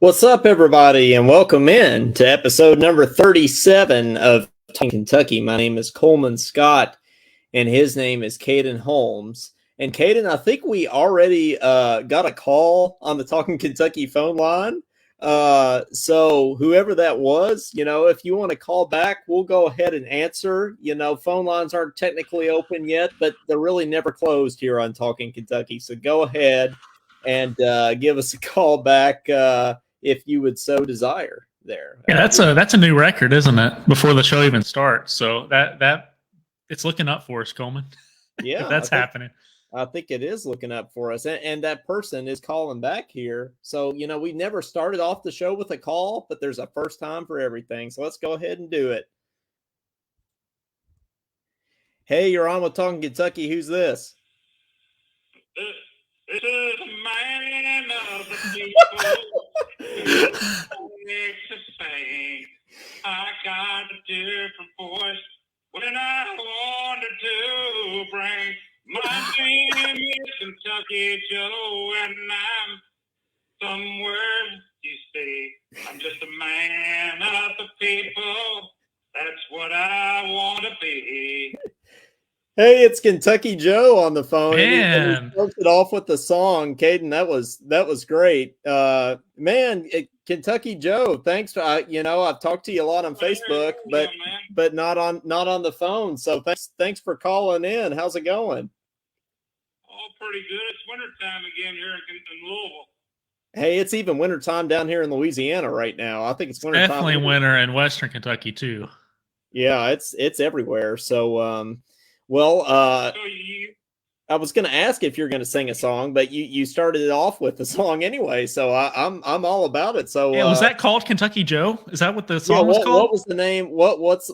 What's up, everybody, and welcome in to episode number 37 of Talkin Kentucky. My name is Coleman Scott, and his name is Caden Holmes. And Caden, I think we already got a call on the Talkin Kentucky phone line. So whoever that was, if you want to call back, we'll go ahead and answer. Phone lines aren't technically open yet, but they're really never closed here on Talkin Kentucky. So go ahead and give us a call back if you would so desire there. Yeah, that's a new record, isn't it? Before the show even starts. So that it's looking up for us, Coleman. Yeah, if that's happening. I think it is looking up for us. And that person is calling back here. So, we never started off the show with a call, but there's a first time for everything. So let's go ahead and do it. Hey, you're on with Talkin Kentucky. Who's this? This is a man of the people. Makes a saying. I got a different voice when I wanted to bring. My name is Kentucky Joe, and I'm somewhere, you see. I'm just a man of the people. That's what I want to be. Hey, it's Kentucky Joe on the phone. Man. And he started off with the song, Caden. That was great. Kentucky Joe. Thanks. I've talked to you a lot on Facebook, but not on the phone. So thanks for calling in. How's it going? Oh, pretty good. It's wintertime again here in Louisville. Hey, it's even wintertime down here in Louisiana right now. I think it's wintertime. Definitely winter in Western Kentucky too. Yeah, it's everywhere. So I was going to ask if you're going to sing a song, but you started it off with the song anyway, so I'm all about it. So was that called Kentucky Joe? Is that what the song was called? What was the name?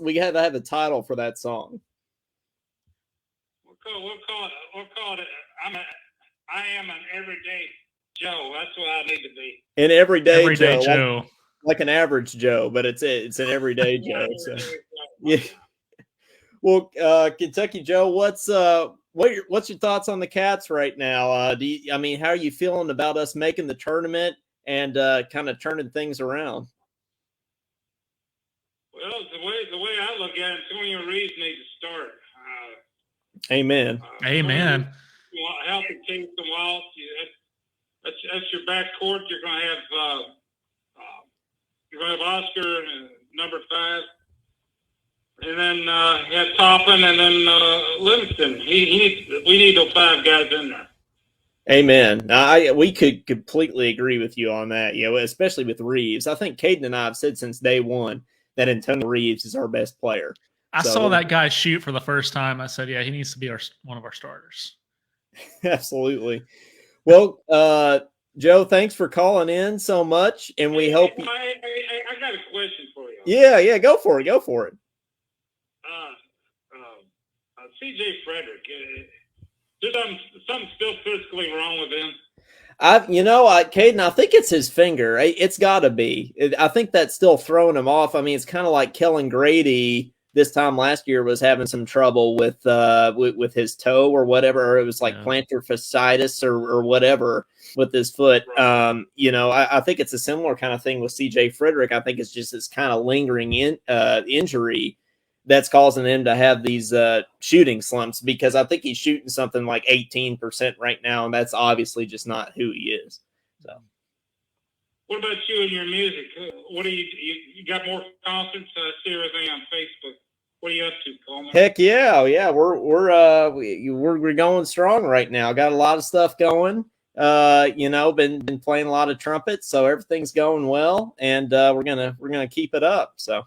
We had to have a title for that song. We'll call it. I am an everyday Joe. That's what I need to be. An everyday Joe. Like an average Joe, but it's an everyday Joe. So. Yeah. Well, Kentucky Joe, what's your thoughts on the Cats right now? How are you feeling about us making the tournament and kind of turning things around? Well, the way I look at it, Tony Reeves needs to start. Amen. Amen. Healthy Kingston Walsh. That's your back court. You're going to have Oscar number 5. And then you had Talkin and then Livingston. We need those 5 guys in there. Amen. We could completely agree with you on that. Especially with Reeves. I think Caden and I have said since day one that Antonio Reeves is our best player. I saw that guy shoot for the first time. I said, yeah, he needs to be one of our starters. Absolutely. Well, Joe, thanks for calling in so much, and we hope. I got a question for you. Yeah, go for it. C.J. Frederick, there's something still physically wrong with him. Caden, I think it's his finger. It's got to be. I think that's still throwing him off. I mean, it's kind of like Kellen Grady this time last year was having some trouble with his toe or whatever. Or it was like plantar fasciitis or whatever with his foot. Right. I think it's a similar kind of thing with C.J. Frederick. I think it's just this kind of lingering injury that's causing him to have these shooting slumps, because I think he's shooting something like 18% right now, and that's obviously just not who he is. So, what about you and your music? What do you got more confidence? I see everything on Facebook. What are you up to, Coleman? Heck yeah, we're going strong right now. Got a lot of stuff going. Been playing a lot of trumpets, so everything's going well, and we're gonna keep it up. So.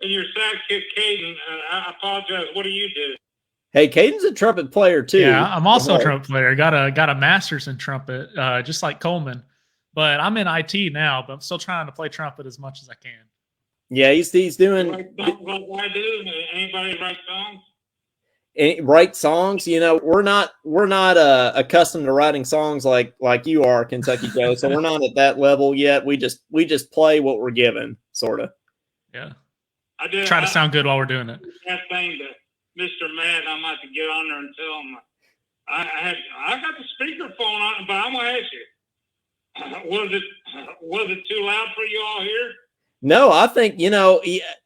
And your sidekick, Caden, I apologize. What do you do? Hey, Caden's a trumpet player too. Yeah, I'm also a trumpet player. Got a master's in trumpet, just like Coleman. But I'm in IT now, but I'm still trying to play trumpet as much as I can. Yeah, he's doing. What I do? Anybody write songs? Write songs? We're not accustomed to writing songs like you are, Kentucky Joe. So we're not at that level yet. We just play what we're given, sort of. Yeah. Try to sound good while we're doing it. That thing to Mr. Matt, I might have to get on there and tell him. I got the speakerphone on, but I'm gonna ask you. was it too loud for you all here? No, I think,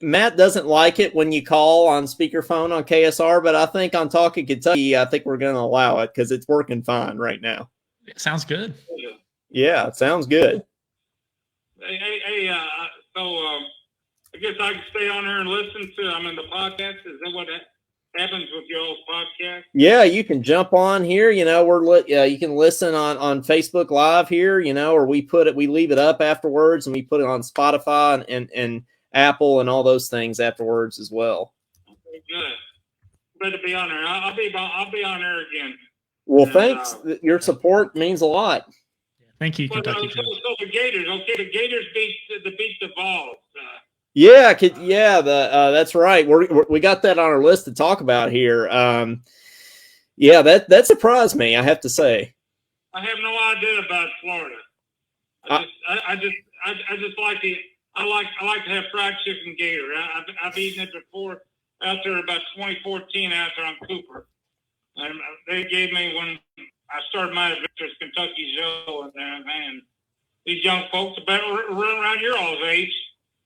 Matt doesn't like it when you call on speakerphone on KSR, but I think on Talkin Kentucky, I think we're going to allow it because it's working fine right now. It sounds good. Yeah, it sounds good. Hey, so I guess I can stay on here and listen to. I'm in the podcast. Is that what happens with y'all's podcast? Yeah, you can jump on here. You can listen on Facebook Live here. Or we leave it up afterwards, and we put it on Spotify and Apple and all those things afterwards as well. Okay, good. Glad to be on there. I'll be on there again. Well, thanks. Your support means a lot. Thank you, Kentucky. So the Gators. Okay, the Gators beat the Vols. Yeah, that's right. We got that on our list to talk about here. Yeah, that surprised me, I have to say. I have no idea about Florida. I just like it. I like to have fried chicken gator. I've eaten it before out there about 2014 out there on Cooper. And they gave me when I started my adventures Kentucky Joe, and these young folks about around your all's age.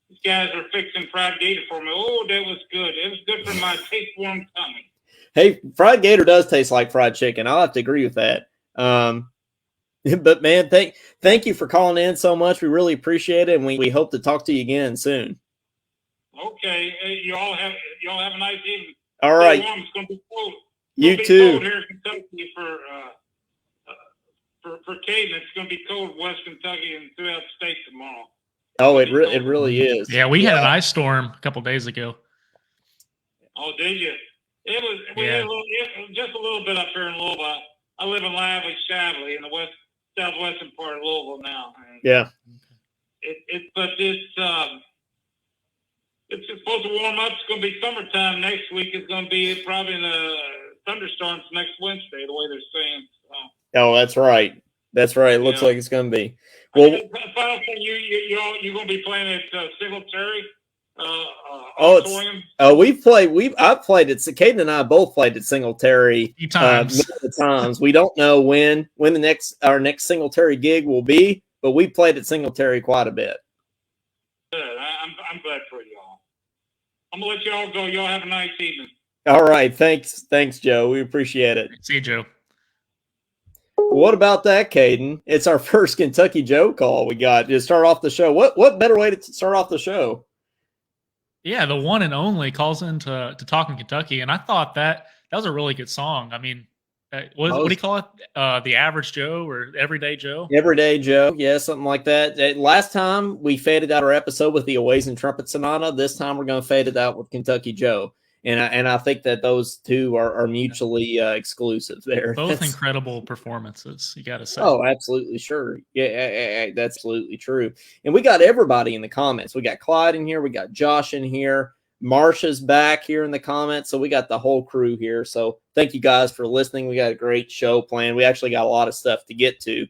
These guys are fixing fried gator for me. Oh, that was good. It was good for my tapeworm tummy. Hey, fried gator does taste like fried chicken. I'll have to agree with that. But man, thank you for calling in so much. We really appreciate it, and we hope to talk to you again soon. Okay, you all have a nice evening. All right. It's going to be cold. You too. Cold here in Kentucky for Caden. It's going to be cold West Kentucky and throughout the state tomorrow. Oh, it really is. Yeah, we had an ice storm a couple days ago. Oh, did you? It was just a little bit up here in Louisville. I live in Lavely, Shavely, in the southwestern part of Louisville now. And yeah. It's supposed to warm up. It's going to be summertime next week. It's going to be probably in the thunderstorms next Wednesday, the way they're saying. So. Oh, that's right. That's right. It looks like it's going to be. Well, final thing, you're going to be playing at Singletary. I've played it. Caden and I both played at Singletary times. We don't know when our next Singletary gig will be, but we played at Singletary quite a bit. Good. I'm glad for y'all. I'm gonna let y'all go. Y'all have a nice evening. All right. Thanks, Joe. We appreciate it. See you, Joe. What about that, Caden? It's our first Kentucky Joe call we got to start off the show. What better way to start off the show? Yeah, the one and only calls into Talkin Kentucky, and I thought that was a really good song. I mean, what do you call it? The Average Joe or Everyday Joe? Everyday Joe, yeah, something like that. Last time we faded out our episode with the Oasis Trumpet Sonata. This time we're going to fade it out with Kentucky Joe. And I think that those two are mutually exclusive there. Both incredible performances, you got to say. Oh, absolutely, sure. Yeah, that's absolutely true. And we got everybody in the comments. We got Clyde in here. We got Josh in here. Marsha's back here in the comments. So we got the whole crew here. So thank you guys for listening. We got a great show planned. We actually got a lot of stuff to get to.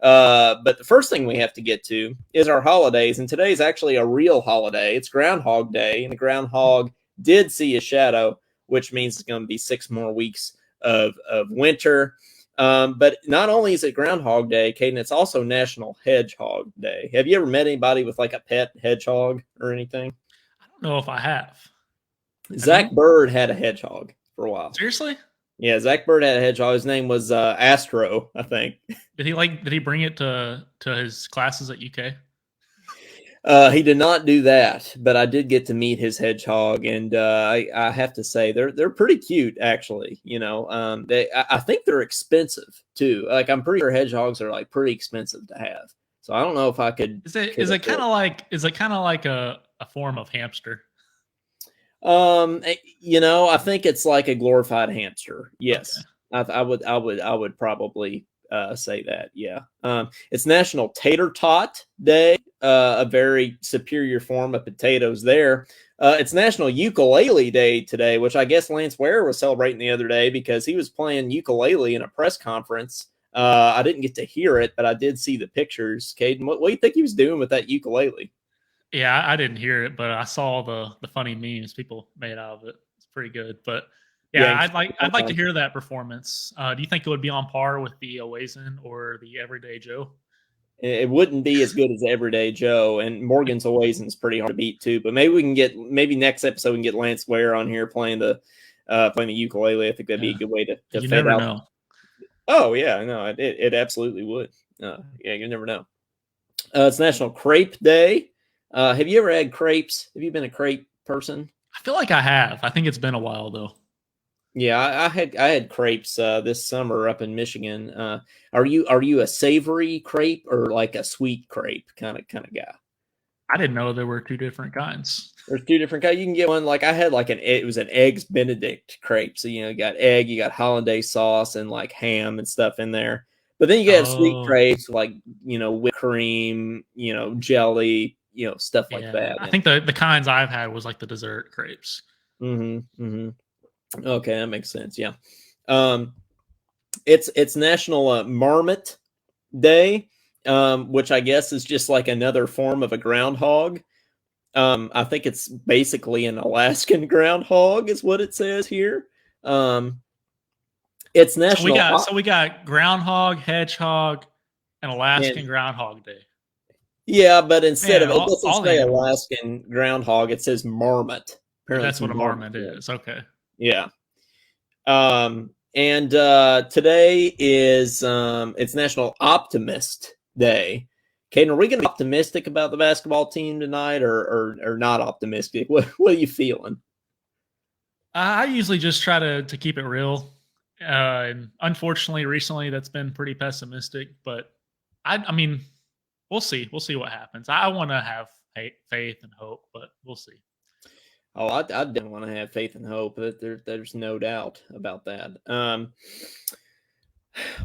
But the first thing we have to get to is our holidays. And today's actually a real holiday. It's Groundhog Day. And the groundhog did see a shadow, which means it's going to be 6 more weeks of winter. But not only is it Groundhog Day, Caden, it's also National Hedgehog Day. Have you ever met anybody with like a pet hedgehog or anything? I don't know if I have. Zach Bird had a hedgehog for a while. Seriously? Yeah, Zach Bird had a hedgehog. His name was Astro, I think. Did he bring it to his classes at UK? He did not do that, but I did get to meet his hedgehog, and I have to say they're pretty cute, actually. I think they're expensive too. Like I'm pretty sure hedgehogs are like pretty expensive to have. So I don't know if I could. Is it kind of like a form of hamster? I think it's like a glorified hamster. Yes, okay. I would probably say that. Yeah. It's National Tater Tot Day, a very superior form of potatoes there. It's National Ukulele Day today, which I guess Lance Ware was celebrating the other day because he was playing ukulele in a press conference. I didn't get to hear it, but I did see the pictures. Caden, what do you think he was doing with that ukulele? Yeah, I didn't hear it, but I saw the funny memes people made out of it. It's pretty good, but yeah, I'd like to hear that performance. Do you think it would be on par with the Oasin or the Everyday Joe? It wouldn't be as good as Everyday Joe, and Morgan's Oasin's pretty hard to beat too. But maybe next episode we can get Lance Ware on here playing the ukulele. I think that'd be a good way to you fade never out. know. Oh yeah, no, it absolutely would. Yeah, you never know. It's National Crepe Day. Have you ever had crepes? Have you been a crepe person? I feel like I have. I think it's been a while though. Yeah, I had crepes this summer up in Michigan. Are you a savory crepe or like a sweet crepe kind of guy? I didn't know there were two different kinds. There's two different kinds. You can get one like I had like it was an eggs Benedict crepe. So you got egg, you got hollandaise sauce and like ham and stuff in there. But then you have sweet crepes like whipped cream, jelly, stuff like that. I think the kinds I've had was like the dessert crepes. Okay, that makes sense. Yeah. It's National Marmot Day, which I guess is just like another form of a groundhog. I think it's basically an Alaskan groundhog is what it says here. It's National. So we got groundhog, hedgehog, and Alaskan Groundhog Day. Yeah, but instead of it doesn't say Alaskan groundhog, it says marmot. Apparently that's what a marmot is. Okay. Yeah. And today is it's National Optimist Day. Caden, are we going to be optimistic about the basketball team tonight, or not optimistic? What are you feeling? I usually just try to keep it real. And unfortunately, recently that's been pretty pessimistic. But I mean, we'll see. We'll see what happens. I want to have faith and hope, but we'll see. Oh, I definitely want to have faith and hope. There's no doubt about that.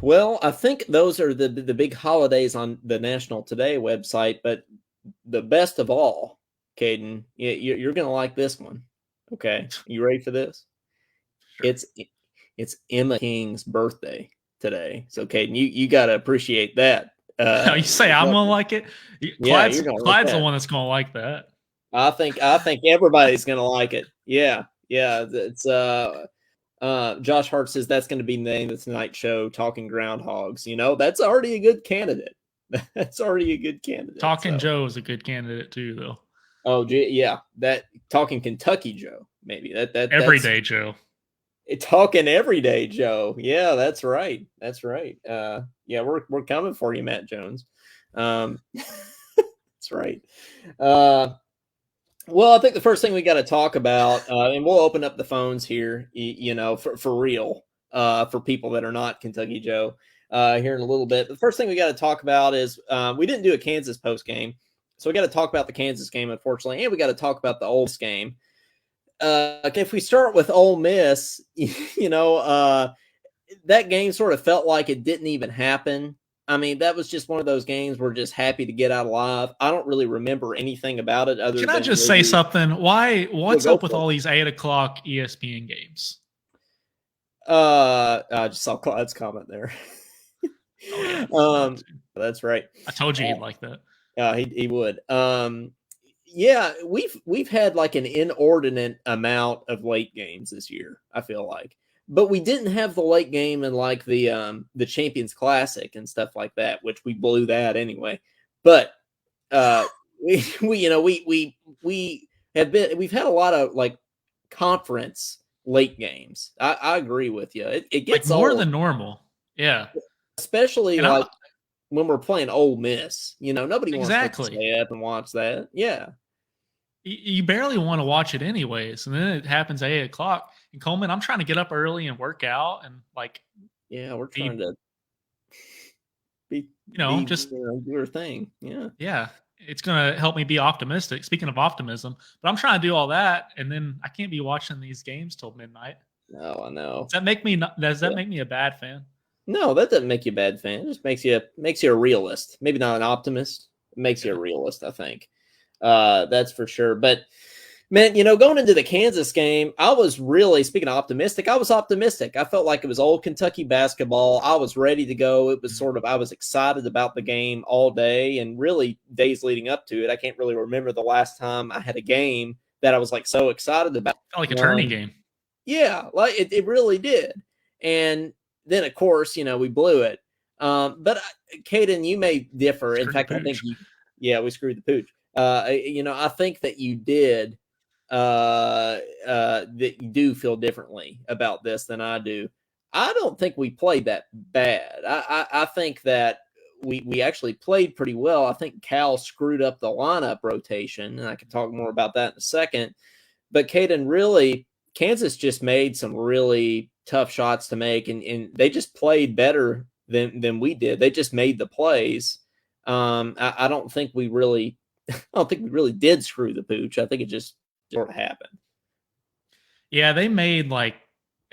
Well, I think those are the big holidays on the National Today website. But the best of all, Caden, you're going to like this one. Okay, you ready for this? Sure. It's Emma King's birthday today, so Caden, you got to appreciate that. You say I'm gonna like it. Clyde's the one that's gonna like that. I think everybody's gonna like it. Yeah. It's Josh Hart says that's going to be the name of tonight's show, Talking Groundhogs. That's already a good candidate. That's already a good candidate. Talking Joe is a good candidate too, though. Oh yeah, that Talking Kentucky Joe, maybe that Everyday Joe. Talking Everyday Joe. Yeah, that's right. That's right. Yeah, we're coming for you, Matt Jones. That's right. Well, I think the first thing we got to talk about, and we'll open up the phones here, for real, for people that are not Kentucky Joe, here in a little bit. The first thing we got to talk about is we didn't do a Kansas post game, so we got to talk about the Kansas game, unfortunately, and we got to talk about the Ole Miss game. If we start with Ole Miss, that game sort of felt like it didn't even happen. I mean, that was just one of those games we're just happy to get out alive. I don't really remember anything about it other than. Can I just say something? What's up with all these 8:00 ESPN games? I just saw Clyde's comment there. That's right. I told you he'd like that. He would. Yeah, we've had like an inordinate amount of late games this year, I feel like. But we didn't have the late game in like the Champions Classic and stuff like that, which we blew that anyway. But we've had a lot of like conference late games. I agree with you. It gets like more than normal. Yeah. Especially when we're playing Ole Miss. Nobody wants to stay up and watch that. Yeah. You barely want to watch it anyways. And then it happens at 8:00. And Coleman, I'm trying to get up early and work out and we're trying to be just do your thing. Yeah. Yeah. It's going to help me be optimistic. Speaking of optimism, but I'm trying to do all that. And then I can't be watching these games till midnight. No, I know. Does that make me a bad fan? No, that doesn't make you a bad fan. It just makes you a realist. Maybe not an optimist. It makes you a realist, I think. That's for sure. But man, going into the Kansas game, I was really, speaking of optimistic, I was optimistic. I felt like it was old Kentucky basketball. I was ready to go. It was I was excited about the game all day and really days leading up to it. I can't really remember the last time I had a game that I was like so excited about. Felt like a tourney game. Yeah, like it really did. And then, of course, we blew it. But Caden, you may differ. In Screw the fact, I think pooch. we screwed the pooch. I think that you did that you do feel differently about this than I do. I don't think we played that bad. I think that we actually played pretty well. I think Cal screwed up the lineup rotation, and I can talk more about that in a second. But Caden, really, Kansas just made some really tough shots to make, and they just played better than we did. They just made the plays. I don't think we really, I don't think we really did screw the pooch. I think it just sort of happened. Yeah, they made like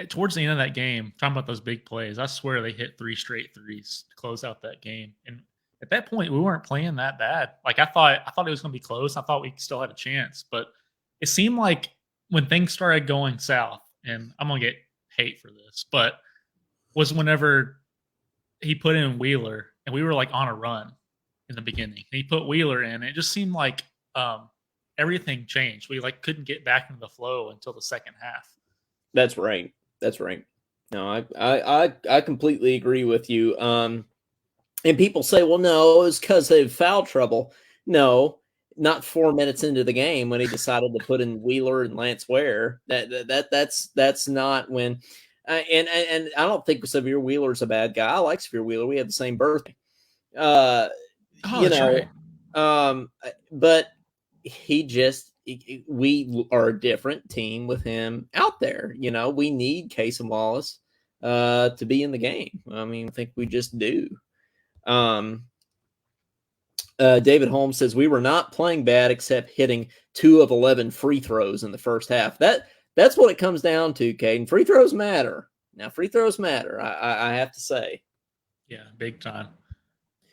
towards the end of that game, talking about those big plays, I swear they hit 3 straight threes to close out that game. And at that point, we weren't playing that bad. Like I thought it was going to be close. I thought we still had a chance, but it seemed like when things started going south, and I'm going to get hate for this, but was whenever he put in Wheeler and we were like on a run in the beginning. And he put Wheeler in. It just seemed like everything changed. We like couldn't get back into the flow until the second half. That's right. That's right. No, I completely agree with you. And people say, well, no, it's because they have foul trouble. No, not 4 minutes into the game when he decided to put in Wheeler and Lance Ware. That's not when. And I don't think Severe Wheeler's a bad guy. I like Severe Wheeler. We had the same birthday. Right. But we are a different team with him out there. We need Case and Wallace to be in the game. I mean, I think we just do. David Holmes says we were not playing bad except hitting 2 of 11 free throws in the first half. That's what it comes down to, Caden. Free throws matter. Now, free throws matter, I have to say. Yeah, big time.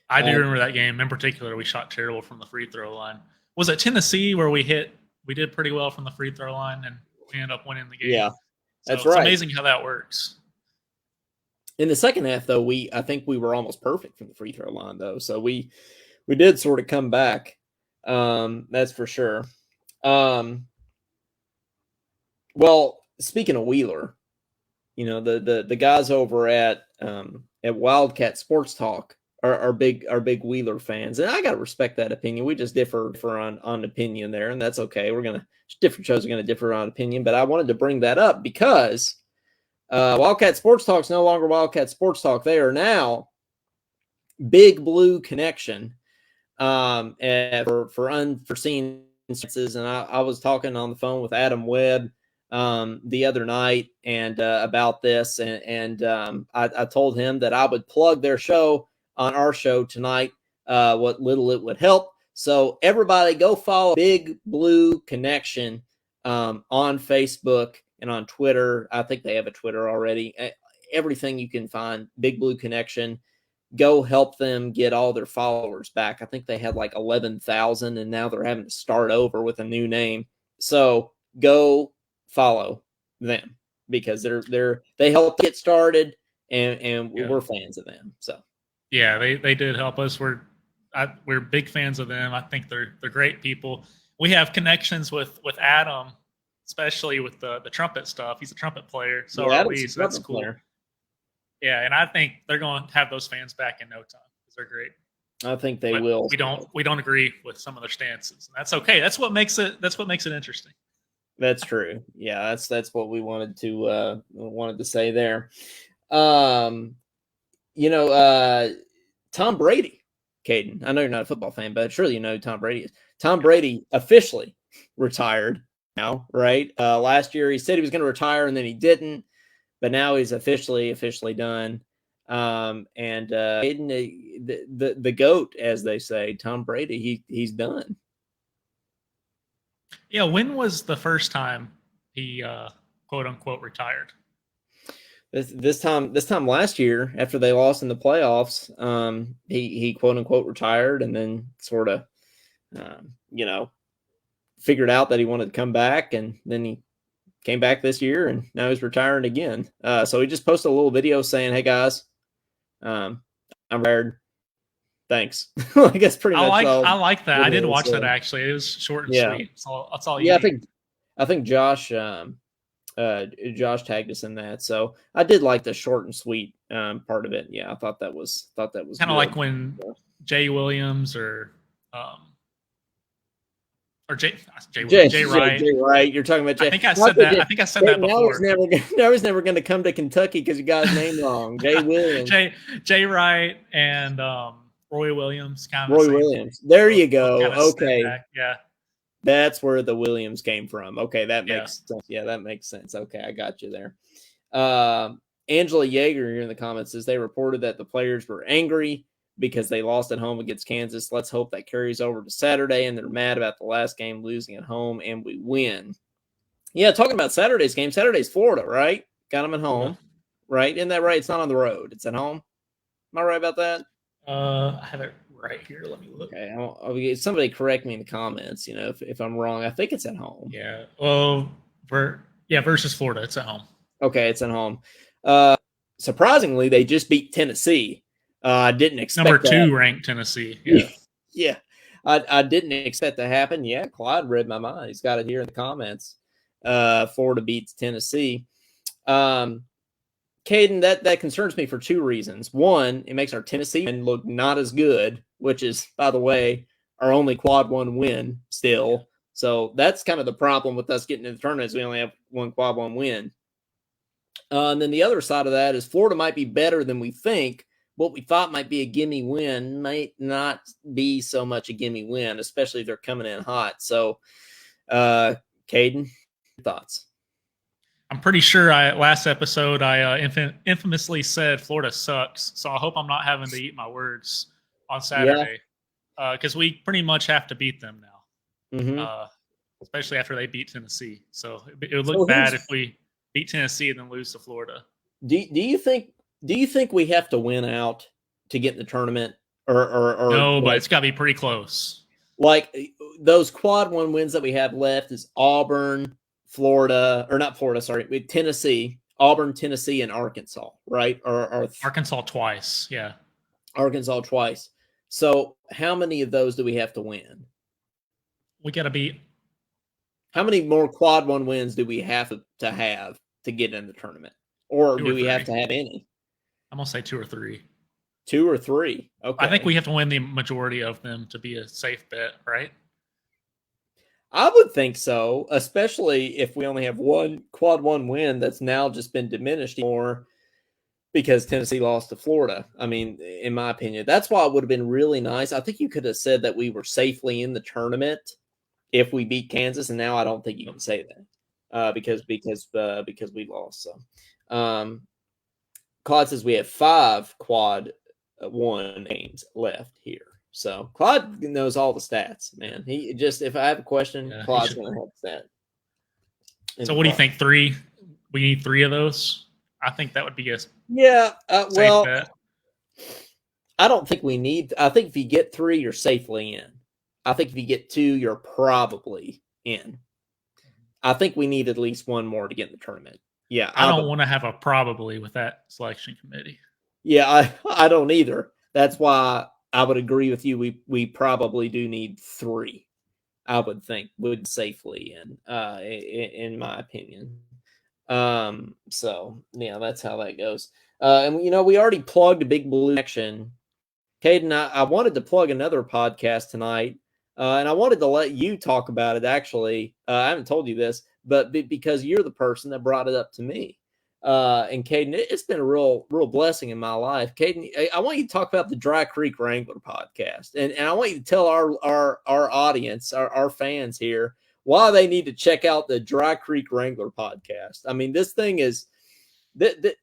I do remember that game. In particular, we shot terrible from the free throw line. Was it Tennessee where we did pretty well from the free throw line and we ended up winning the game? Yeah, that's right. It's amazing how that works. In the second half, though, I think we were almost perfect from the free throw line, though. So we did sort of come back. That's for sure. Well, speaking of Wheeler, the guys over at Wildcat Sports Talk are big Wheeler fans, and I gotta respect that opinion. We just differ on opinion there, and that's okay. Different shows are gonna differ on opinion, but I wanted to bring that up because Wildcat Sports Talk is no longer Wildcat Sports Talk. They are now Big Blue Connection. For unforeseen instances, and I was talking on the phone with Adam Webb the other night and about this, and I told him that I would plug their show on our show tonight, what little it would help. So everybody go follow Big Blue Connection on Facebook and on Twitter. I think they have a Twitter already. Everything you can find, Big Blue Connection. Go help them get all their followers back. I think they had like 11,000, and now they're having to start over with a new name. So go follow them because they helped get started, and we're fans of them. So yeah, they did help us. We're big fans of them. I think they're great people. We have connections with Adam, especially with the trumpet stuff. He's a trumpet player, so that's cool. Player. Yeah, and I think they're going to have those fans back in no time because they're great. I think they will. We don't agree with some of their stances, and that's okay. That's what makes it interesting. That's true. Yeah, that's what we wanted to say there. Tom Brady, Caden. I know you're not a football fan, but surely you know who Tom Brady is. Tom Brady officially retired now, right? Last year he said he was going to retire, and then he didn't. But now he's officially done. And the GOAT, as they say, Tom Brady, he's done. Yeah, when was the first time he quote unquote retired? This time last year, after they lost in the playoffs, he quote unquote retired, and then sort of figured out that he wanted to come back, and then he came back this year, and now he's retiring again. So he just posted a little video saying, "Hey guys, I'm retired. Thanks." I guess pretty much. I like that. I did watch that actually. It was short and sweet. That's all. Yeah, I think Josh Josh tagged us in that, so I did like the short and sweet part of it. Yeah, I thought that was kind of good. like when Jay Williams or Jay Wright. Jay Wright. You're talking about Jay. I think I said that. I think I said that before. Now he's never going to come to Kentucky because you got his name wrong. Jay Williams. Jay Wright and Roy Williams. Kind of Roy Williams. There you go. Okay. Yeah. That's where the Williams came from. Okay, that makes sense. Yeah, that makes sense. Okay, I got you there. Angela Yeager here in the comments says they reported that the players were angry because they lost at home against Kansas. Let's hope that carries over to Saturday, and they're mad about the last game losing at home, and we win. Yeah, talking about Saturday's game. Saturday's Florida, right? Got them at home, right? Isn't that right? It's not on the road. It's at home. Am I right about that? I have it right here. Let me look. Okay, somebody correct me in the comments. If I'm wrong. I think it's at home. Yeah. Well, versus Florida, it's at home. Okay, it's at home. Surprisingly, they just beat Tennessee. I didn't expect number 2 ranked Tennessee. Yeah. I didn't expect that to happen. Yeah, Clyde read my mind. He's got it here in the comments. Florida beats Tennessee. Caden, that concerns me for 2 reasons. One, it makes our Tennessee look not as good, which is, by the way, our only quad 1 win still. So that's kind of the problem with us getting in the tournament is we only have one quad 1 win. And then the other side of that is Florida might be better than we think. What we thought might be a gimme win might not be so much a gimme win, especially if they're coming in hot. So, Caden, thoughts? I'm pretty sure last episode I infamously said Florida sucks. So I hope I'm not having to eat my words on Saturday because we pretty much have to beat them now, especially after they beat Tennessee. So it would look bad if we beat Tennessee and then lose to Florida. Do you think we have to win out to get in the tournament, or no? But it's got to be pretty close. Like those quad 1 wins that we have left is Auburn, Florida, or not Florida. Sorry, Tennessee, Auburn, Tennessee, and Arkansas, right? Or Arkansas twice, yeah. Arkansas twice. So how many of those do we have to win? We got to beat. How many more quad 1 wins do we have to get in the tournament, or do we have to have any? I'm going to say 2 or 3. 2 or 3. Okay. I think we have to win the majority of them to be a safe bet, right? I would think so, especially if we only have one quad 1 win that's now just been diminished more because Tennessee lost to Florida. I mean, in my opinion, that's why it would have been really nice. I think you could have said that we were safely in the tournament if we beat Kansas, and now I don't think you can say that because we lost. So, Claude says we have 5 quad 1 games left here. So Claude knows all the stats, man. He just, if I have a question, Claude's going to help that. So what do you think? 3? We need 3 of those. I think that would be a well, bet. I don't think we need. I think if you get 3, you're safely in. I think if you get 2, you're probably in. I think we need at least 1 more to get in the tournament. Yeah, I don't want to have a probably with that selection committee. Yeah, I don't either. That's why I would agree with you. We probably do need 3. I would think would safely in my opinion. So yeah, that's how that goes. And we already plugged a Big Blue Action. Caden, I wanted to plug another podcast tonight, and I wanted to let you talk about it. Actually, I haven't told you this, but because you're the person that brought it up to me. And Caden, it's been a real blessing in my life. Caden, I want you to talk about the Dry Creek Wrangler podcast, and I want you to tell our audience, our fans here, why they need to check out the Dry Creek Wrangler podcast. I mean, this thing is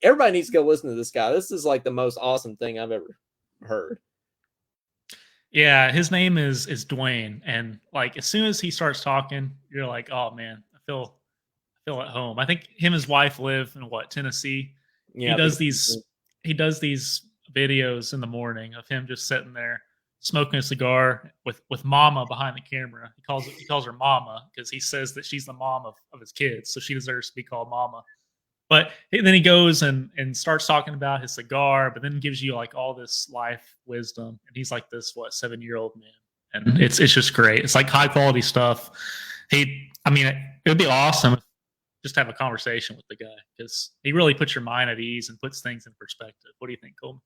everybody needs to go listen to this guy. This is like the most awesome thing I've ever heard. Yeah, his name is Dwayne, and like as soon as he starts talking, you're like, oh man, I feel at home. I think him and his wife live in Tennessee. Yeah, he does these videos in the morning of him just sitting there smoking a cigar with Mama behind the camera. He calls her Mama because he says that she's the mom of his kids, so she deserves to be called Mama. But then he goes and starts talking about his cigar, but then gives you like all this life wisdom. And he's like this 7-year-old man, and it's just great. It's like high quality stuff. It would be awesome if just have a conversation with the guy because he really puts your mind at ease and puts things in perspective. What do you think, Coleman?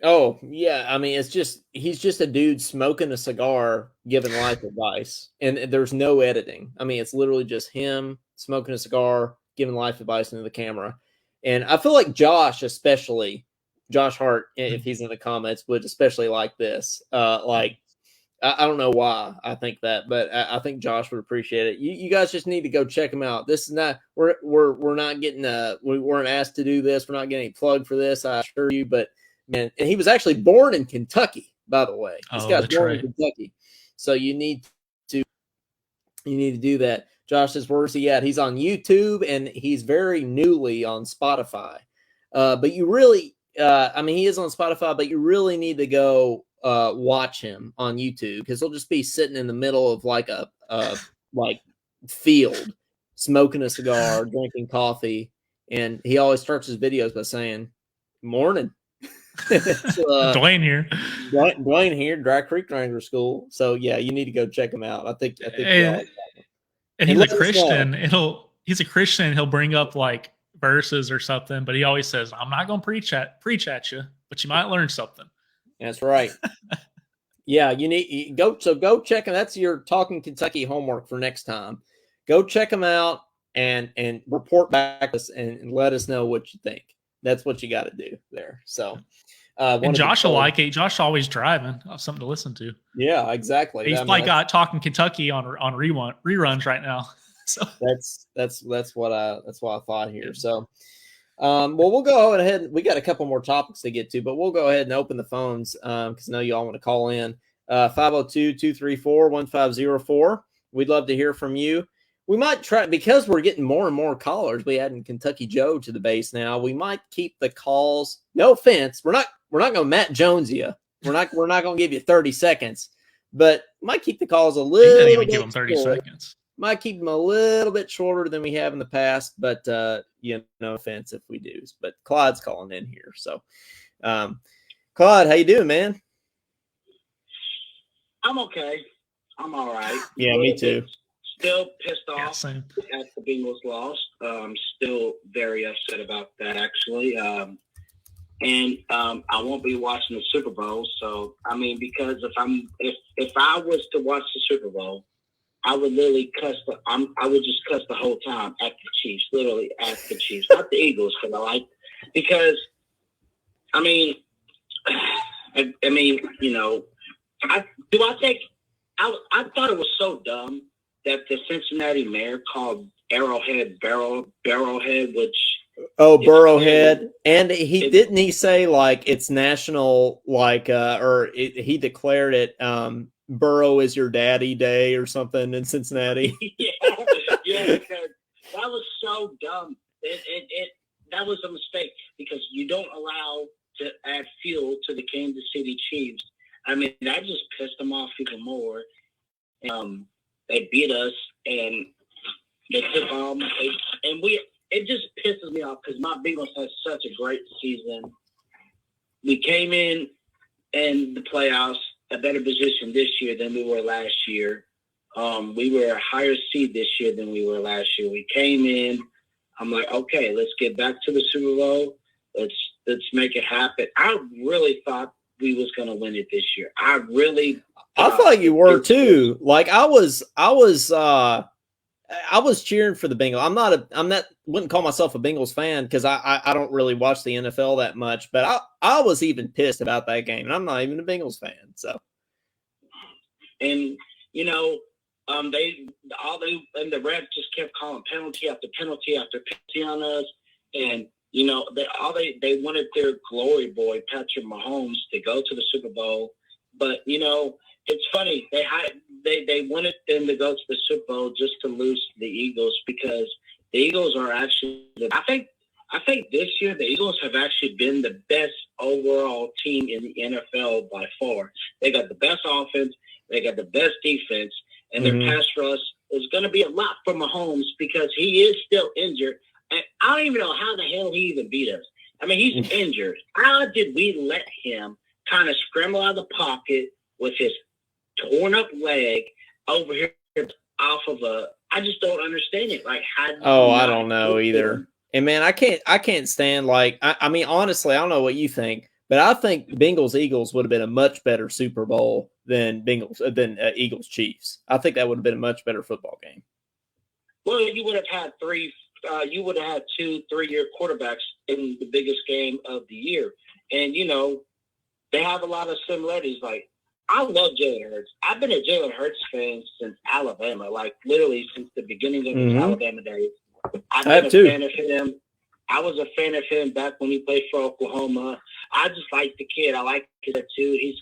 Oh, yeah. I mean, he's just a dude smoking a cigar, giving life advice. And there's no editing. I mean, it's literally just him smoking a cigar, giving life advice into the camera. And I feel like Josh Hart, if he's in the comments, would especially like this. I don't know why I think that, but I think Josh would appreciate it. You guys just need to go check him out. This is not we're not getting we weren't asked to do this. We're not getting a plug for this, I assure you. But man, and he was actually born in Kentucky, by the way. This guy's born in Kentucky, so you need to do that. Josh says, "Where's he at?" He's on YouTube and he's very newly on Spotify. But you really, I mean, he is on Spotify, but you really need to go watch him on YouTube because he'll just be sitting in the middle of like a field, smoking a cigar, drinking coffee, and he always starts his videos by saying, "Morning." Dwayne here. Dwayne here, Dry Creek Wrangler School. So yeah, you need to go check him out. I think and he's a Christian. He's a Christian. He'll bring up like verses or something, but he always says, "I'm not going to preach at you, but you might learn something." That's right. Yeah, go check him. That's your Talking Kentucky homework for next time. Go check him out and report back to us and let us know what you think. That's what you got to do there. So, and Josh will like it. Josh always driving. Something to listen to. Yeah, exactly. He's got Talking Kentucky on reruns right now. So that's what I thought here. So, well, we'll go ahead. We got a couple more topics to get to, but we'll go ahead and open the phones because I know you all want to call in. 502-234-1504. We'd love to hear from you. We might try, because we're getting more and more callers. We adding Kentucky Joe to the base now. We might keep the calls. No offense, we're not going to Matt Jones you. We're not going to give you 30 seconds, but might keep the calls a little. Didn't even give them 30 seconds. Might keep them a little bit shorter than we have in the past, but no offense if we do. But Claude's calling in here, so Claude, how you doing, man? I'm okay. I'm all right. Yeah, me too. Still pissed off same. at the Bengals lost. Still very upset about that, actually. And I won't be watching the Super Bowl. So I mean, because if I was to watch the Super Bowl, I would literally I would just cuss the whole time at the Chiefs, literally at the Chiefs, not the Eagles, because I mean, I thought it was so dumb that the Cincinnati mayor called Arrowhead Barrowhead, which Burrowhead, and he say like it's national, he declared it Burrow is your daddy day or something in Cincinnati. yeah, because that was so dumb. That was a mistake because you don't allow to add fuel to the Kansas City Chiefs. I mean, that just pissed them off even more. They beat us, and they took it just pisses me off because my Bengals had such a great season. We came in the playoffs a better position this year than we were last year. We were a higher seed this year than we were last year. We came in. I'm like, okay, let's get back to the Super Bowl. Let's make it happen. I really thought we was going to win it this year. I thought you were too. Like I was cheering for the Bengals. Wouldn't call myself a Bengals fan because I don't really watch the NFL that much, but I was even pissed about that game, and I'm not even a Bengals fan. So, and the refs just kept calling penalty after penalty after penalty on us, and they wanted their glory boy Patrick Mahomes to go to the Super Bowl, but it's funny they wanted them to go to the Super Bowl just to lose to the Eagles because the Eagles are actually I think this year the Eagles have actually been the best overall team in the NFL by far. They got the best offense, they got the best defense, and their pass rush is going to be a lot for Mahomes because he is still injured. And I don't even know how the hell he even beat us. I mean, he's injured. How did we let him kind of scramble out of the pocket with his torn up leg over here off of I just don't understand it. Like, how? Oh, I don't know either. And man, I can't stand I mean, honestly, I don't know what you think, but I think Bengals Eagles would have been a much better Super Bowl than Eagles Chiefs. I think that would have been a much better football game. Well, you would have had you would have had 2 3-year quarterbacks in the biggest game of the year, and they have a lot of similarities. Like, I love Jalen Hurts. I've been a Jalen Hurts fan since Alabama, like literally since the beginning of his Alabama days. I've been a fan of him. I was a fan of him back when he played for Oklahoma. I just like the kid. I like his too. He's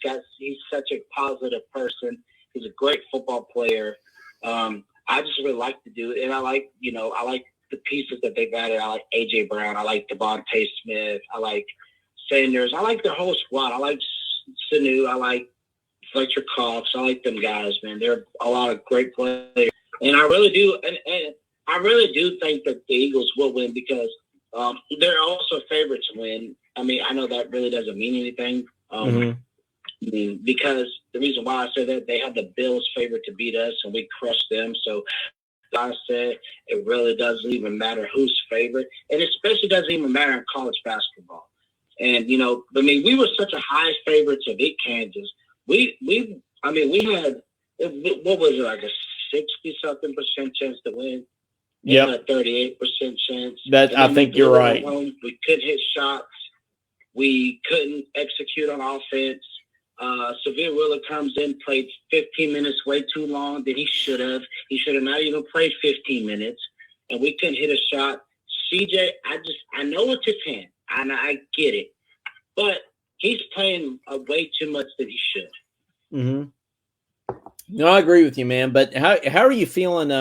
such a positive person. He's a great football player. I just really like the dude, and I like the pieces that they've added. I like AJ Brown. I like Devontae Smith. I like Sanders. I like their whole squad. I like Sanu. I like Fletcher Cox. I like them guys, man. They're a lot of great players, and I really do. And I really do think that the Eagles will win because they're also favorites to win. I mean, I know that really doesn't mean anything. I mean, because the reason why I say that, they have the Bills favorite to beat us, and we crushed them. So, like I said, it really doesn't even matter who's favorite, and it especially doesn't even matter in college basketball. And I mean, we were such a high favorite to beat Kansas. We had, what was it, like a 60-something% chance to win? Yeah, a 38% chance. That I think you're right. We couldn't hit shots. We couldn't execute on offense. Severe Wheeler comes in, played 15 minutes way too long than he should have. He should have not even played 15 minutes, and we couldn't hit a shot. CJ, I know it's his hand, and I get it, but he's playing way too much than he should. No, I agree with you, man. But how are you feeling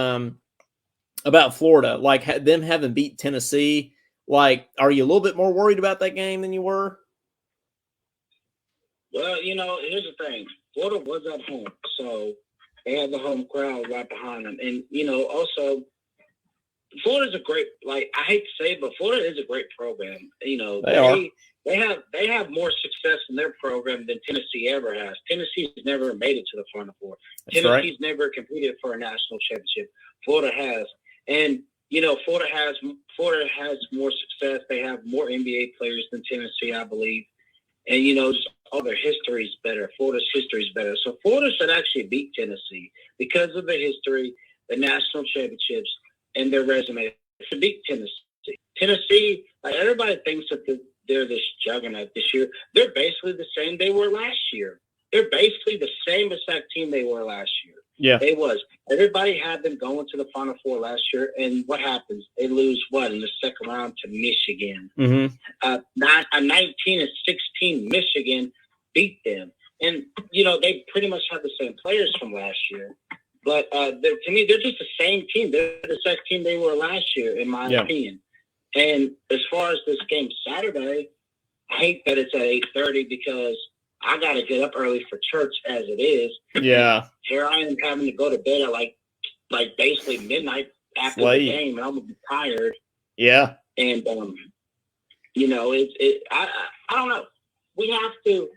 about Florida? Like them having beat Tennessee. Like, are you a little bit more worried about that game than you were? Well, here's the thing. Florida was at home, so they had the home crowd right behind them. And, also, Florida's a great, I hate to say it, but Florida is a great program. They have more success in their program than Tennessee ever has. Tennessee's never made it to the Final Four. Tennessee's never competed for a national championship. Florida has. And, Florida has more success. They have more NBA players than Tennessee, I believe. And, just all their history is better. Florida's history is better. So Florida should actually beat Tennessee because of the history, the national championships, and their resume. They should beat Tennessee. Tennessee, everybody thinks that they're this juggernaut this year. They're basically the same they were last year. They're basically the same exact team they were last year. Yeah. They was. Everybody had them going to the Final Four last year, and what happens? They lose, in the second round to Michigan. A 19-16 Michigan beat them. And, they pretty much have the same players from last year. But to me, they're just the same team. They're the same team they were last year, in my opinion. And as far as this game Saturday, I hate that it's at 8:30 because I got to get up early for church as it is. Yeah. Here I am having to go to bed at like basically midnight after the game, and I'm gonna be tired. Yeah. And I don't know. We have to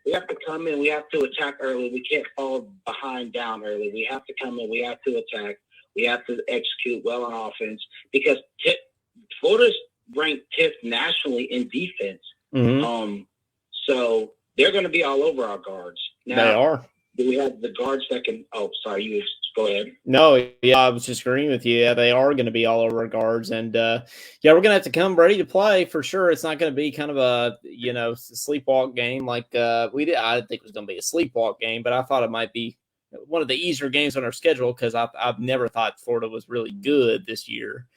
come in. We have to attack early. We can't fall behind down early. We have to come in. We have to attack. We have to execute well on offense because Florida's ranked 5th nationally in defense. So they're going to be all over our guards. Now, they are. Do we have the guards that can? Oh, sorry. You go ahead. No, yeah, I was just agreeing with you. Yeah, they are going to be all over our guards, and we're going to have to come ready to play for sure. It's not going to be kind of a sleepwalk game like we did. I didn't think it was going to be a sleepwalk game, but I thought it might be one of the easier games on our schedule because I've never thought Florida was really good this year,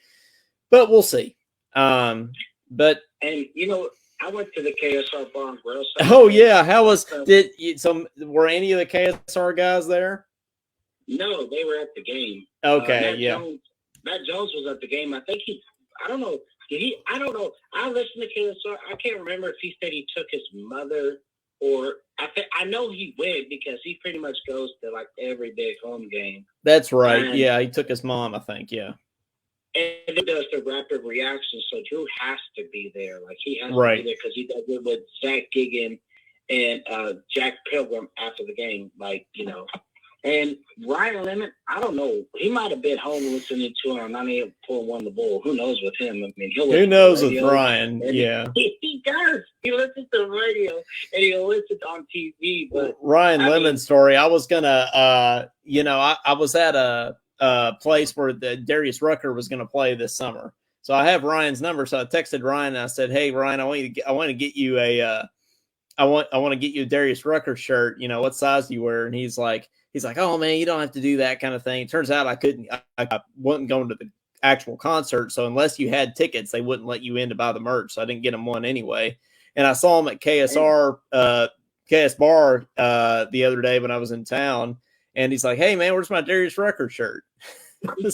but we'll see. I went to the KSR Bar and Grill. Oh yeah, were any of the KSR guys there? No, they were at the game. Okay, Matt Jones was at the game. I think I don't know. I don't know. I listened to KSR. I can't remember if he said he took his mother or I know he went because he pretty much goes to every big home game. That's right. Yeah, he took his mom, I think. Yeah. And he does the rapid reaction, so Drew has to be there. He has to be there because he does it with Zach Gigan and Jack Pilgrim after the game. And Ryan Lemon, I don't know. He might have been home listening to him. I mean, pulling one the bull. Who knows with him? I mean, Who knows with Ryan? Yeah, he does. He listens to the radio and he listens on TV. But Ryan Lemon's story. I was gonna, I was at a place where the Darius Rucker was gonna play this summer, so I have Ryan's number. So I texted Ryan and I said, "Hey, Ryan, I want to get you a." I want to get you a Darius Rucker shirt. What size do you wear? And he's like, oh man, you don't have to do that kind of thing. It turns out I wasn't going to the actual concert. So unless you had tickets, they wouldn't let you in to buy the merch. So I didn't get him one anyway. And I saw him at KS Bar the other day when I was in town. And he's like, hey man, where's my Darius Rucker shirt?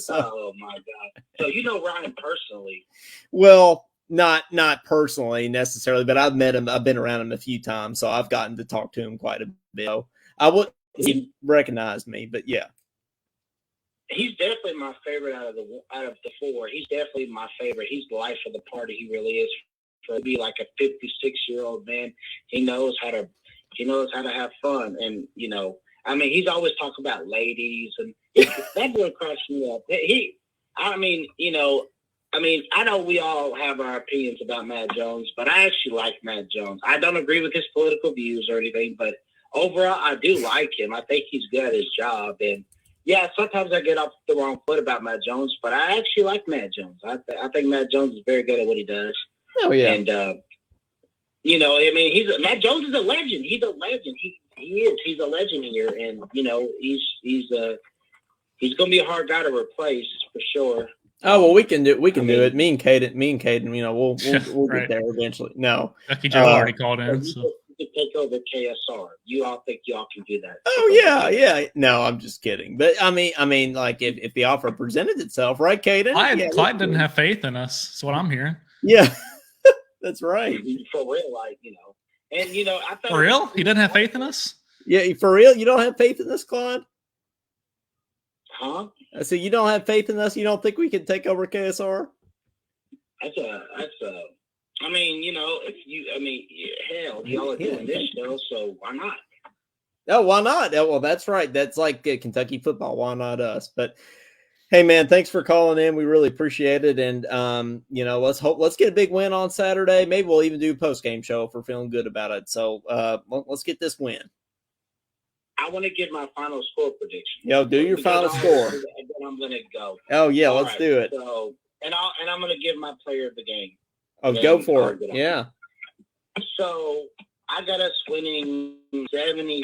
Oh my God. So you know Ryan personally? Well, not personally necessarily, but I've met him. I've been around him a few times, so I've gotten to talk to him quite a bit. So I wouldn't he recognized me, but yeah, he's definitely my favorite out of the four. He's definitely my favorite. He's the life of the party. He really is. For to be like a 56-year-old man, he knows how to have fun, and I mean, he's always talking about ladies, and that boy cracks me up. I know we all have our opinions about Matt Jones, but I actually like Matt Jones. I don't agree with his political views or anything, but overall, I do like him. I think he's good at his job. And, yeah, sometimes I get off the wrong foot about Matt Jones, but I actually like Matt Jones. I think Matt Jones is very good at what he does. Oh, yeah. And, Matt Jones is a legend. He's a legend. He is. He's a legend here. And, he's going to be a hard guy to replace for sure. Oh well, we can do it. Me and Caden, we'll right. get there eventually. No, Lucky Joe already called in. So. You can take over KSR. You all think y'all can do that? Oh yeah. No, I'm just kidding. But I mean, like if the offer presented itself, right, Caden? Clyde didn't have faith in us. That's what I'm hearing. Yeah, that's right. For real, and I thought for real, he didn't have faith in us. Yeah, for real, you don't have faith in this, Clyde? Huh? So you don't have faith in us? You don't think we can take over KSR? That's hell, y'all are doing this show, so why not? Oh, why not? Well, that's right. That's like Kentucky football. Why not us? But hey, man, thanks for calling in. We really appreciate it. And let's get a big win on Saturday. Maybe we'll even do a post game show if we're feeling good about it. So let's get this win. I want to give my final score prediction. Yo, do your final score. And then I'm going to go. Oh, yeah, let's do it. So, and I'm going to give my player of the game. Oh, go for it. Yeah. So, I got us winning 76-69.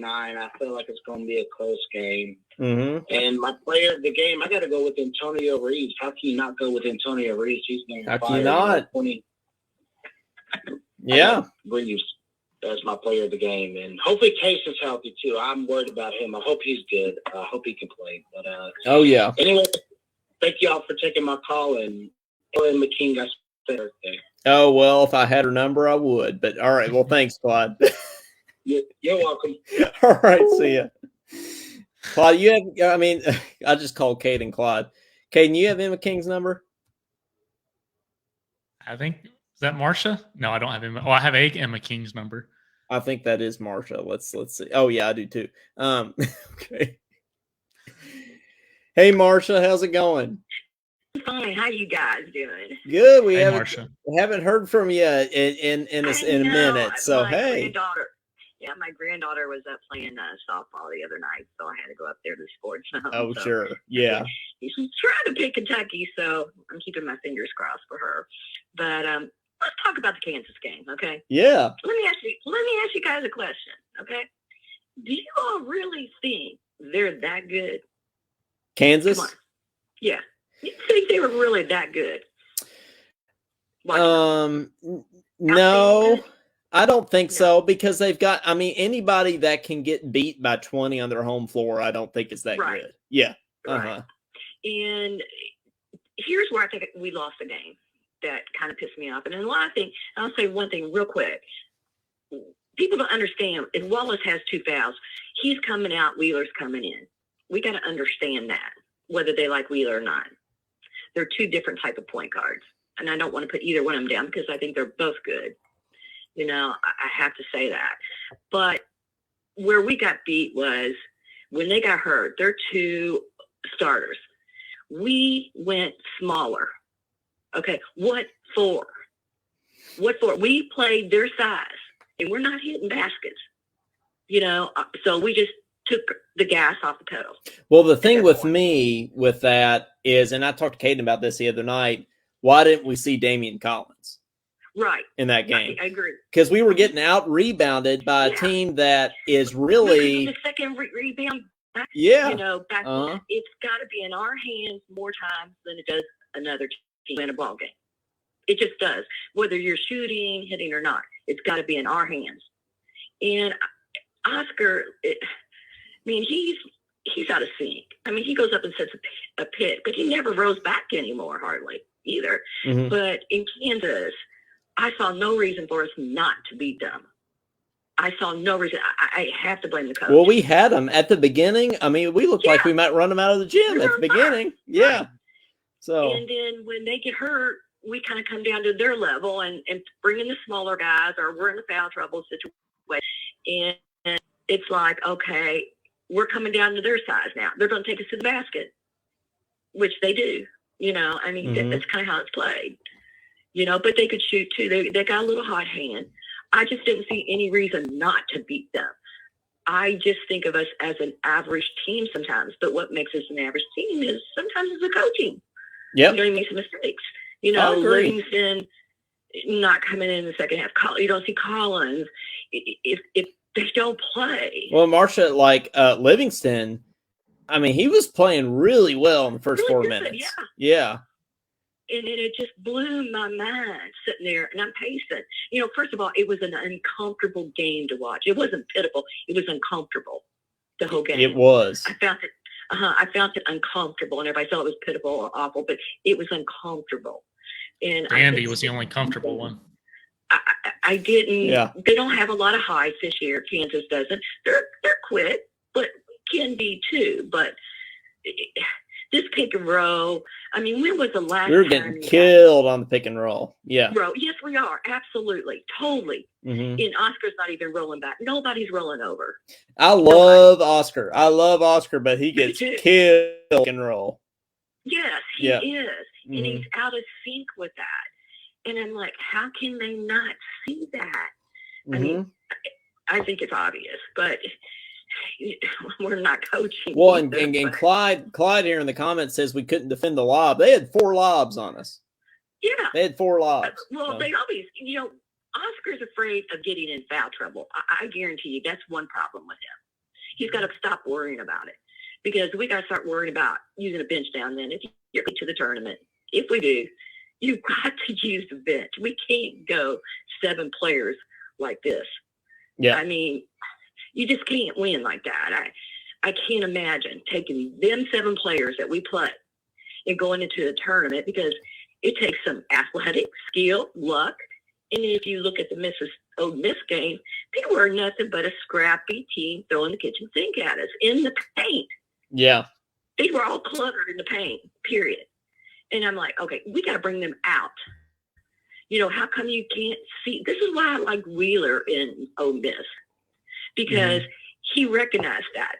I feel like it's going to be a close game. Mm-hmm. And my player of the game, I got to go with Antonio Reeves. How can you not go with Antonio Reeves? He's going to How can you not? 20. Yeah. Reeves as my player of the game. And hopefully Case is healthy too. I'm worried about him. I hope he's good. I hope he can play. But oh yeah. Anyway, thank y'all for taking my call, and Ellen McKean got birthday. Oh well, if I had her number I would. But all right, well thanks, Clyde. You're welcome. All right, see ya. Clyde, I just called Caden Clyde. Caden, you have Emma King's number? I think is that Marsha? No, I don't have Emma. Oh, I have Emma King's number. I think that is Marsha. Let's see. Oh yeah, I do too. Okay. Hey Marsha, how's it going? Fine. How you guys doing? Good. We Hey, haven't heard from you in a minute. So hey. My granddaughter was up playing softball the other night, so I had to go up there to the sports. Oh, sure. Yeah. She's trying to pick Kentucky, so I'm keeping my fingers crossed for her. But let's talk about the Kansas game, okay? Yeah. Let me ask you guys a question, okay? Do you all really think they're that good? Kansas? Come on. Yeah. You think they were really that good? No. I don't think so, because they've got, anybody that can get beat by 20 on their home floor, I don't think is that good. Yeah. Uh-huh. Right. And here's where I think we lost the game that kind of pissed me off. And then I'll say one thing real quick. People don't understand, if Wallace has 2 fouls, he's coming out, Wheeler's coming in. We got to understand that, whether they like Wheeler or not. They're 2 different type of point guards. And I don't want to put either one of them down because I think they're both good. I have to say that. But where we got beat was when they got hurt. They're 2 starters. We went smaller. Okay, what for? What for? We played their size, and we're not hitting baskets. So we just took the gas off the pedal. Well, the thing with me with that is, and I talked to Caden about this the other night, why didn't we see Damian Collins? Right. In that game. I agree. Because we were getting out-rebounded by a team that is really... The second rebound. Yeah. Back it's got to be in our hands more times than it does another team in a ball game. It just does. Whether you're shooting, hitting, or not, it's got to be in our hands. And Oscar, he's out of sync. I mean, he goes up and sets a pick, but he never rose back anymore, hardly either. Mm-hmm. But in Kansas, I saw no reason for us not to beat them. I saw no reason. I have to blame the coach. Well, we had them at the beginning. I mean, we looked like we might run them out of the gym at the beginning. Yeah. So. And then when they get hurt, we kind of come down to their level and bring in the smaller guys, or we're in a foul trouble situation. And it's like, okay, we're coming down to their size now. They're going to take us to the basket, which they do. That's kind of how it's played. But they could shoot too. They got a little hot hand. I just didn't see any reason not to beat them. I just think of us as an average team sometimes. But what makes us an average team is sometimes it's the coaching. Yep. You make some mistakes. Livingston not coming in the second half. You don't see Collins. If they don't play. Well, Marcia, Livingston, I mean, he was playing really well in the first 4 minutes. Yeah. And it just blew my mind sitting there, and I'm pacing. First of all, it was an uncomfortable game to watch. It wasn't pitiful. It was uncomfortable, the whole game. It was. I found it uncomfortable, and everybody thought it was pitiful or awful, but it was uncomfortable. And Andy was the only comfortable one. I didn't. Yeah. They don't have a lot of height this year. Kansas doesn't. They're quick, but can be too. But this pick and roll. I mean, when was the last time? We were getting killed on the pick and roll. Yeah. Bro, yes, we are. Absolutely. Totally. Mm-hmm. And Oscar's not even rolling back. Nobody's rolling over. I love Oscar. But he gets killed and roll. Yes, he is. Mm-hmm. And he's out of sync with that. And I'm like, how can they not see that? Mm-hmm. I mean, I think it's obvious, but we're not coaching. Well, and Clyde here in the comments says we couldn't defend the lob. They had 4 lobs on us. Yeah. They had 4 lobs. Well, they always, Oscar's afraid of getting in foul trouble. I guarantee you that's one problem with him. He's got to stop worrying about it, because we got to start worrying about using a bench down then if you get to the tournament. If we do, you've got to use the bench. We can't go 7 players like this. Yeah. I mean, you just can't win like that. I can't imagine taking them 7 players that we play and going into a tournament, because it takes some athletic skill, luck. And if you look at the Ole Miss game, they were nothing but a scrappy team throwing the kitchen sink at us in the paint. Yeah. They were all cluttered in the paint, period. And I'm like, okay, we got to bring them out. How come you can't see? This is why I like Wheeler in Ole Miss, because he recognized that.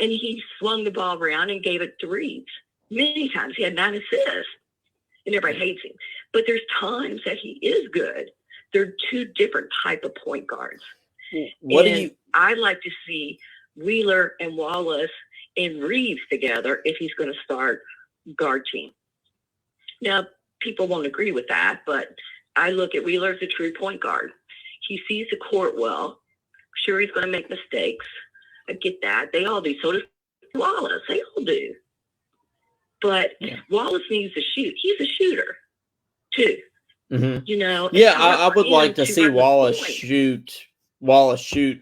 And he swung the ball around and gave it threes. Many times he had 9 assists, and everybody hates him. But there's times that he is good. They're 2 different type of point guards. I like to see Wheeler and Wallace and Reeves together if he's going to start guard team. Now, people won't agree with that, but I look at Wheeler as a true point guard. He sees the court well. Sure, he's going to make mistakes. I get that. They all do. So does Wallace. They all do. But Wallace needs to shoot. He's a shooter, too. Mm-hmm. I would like to see Wallace shoot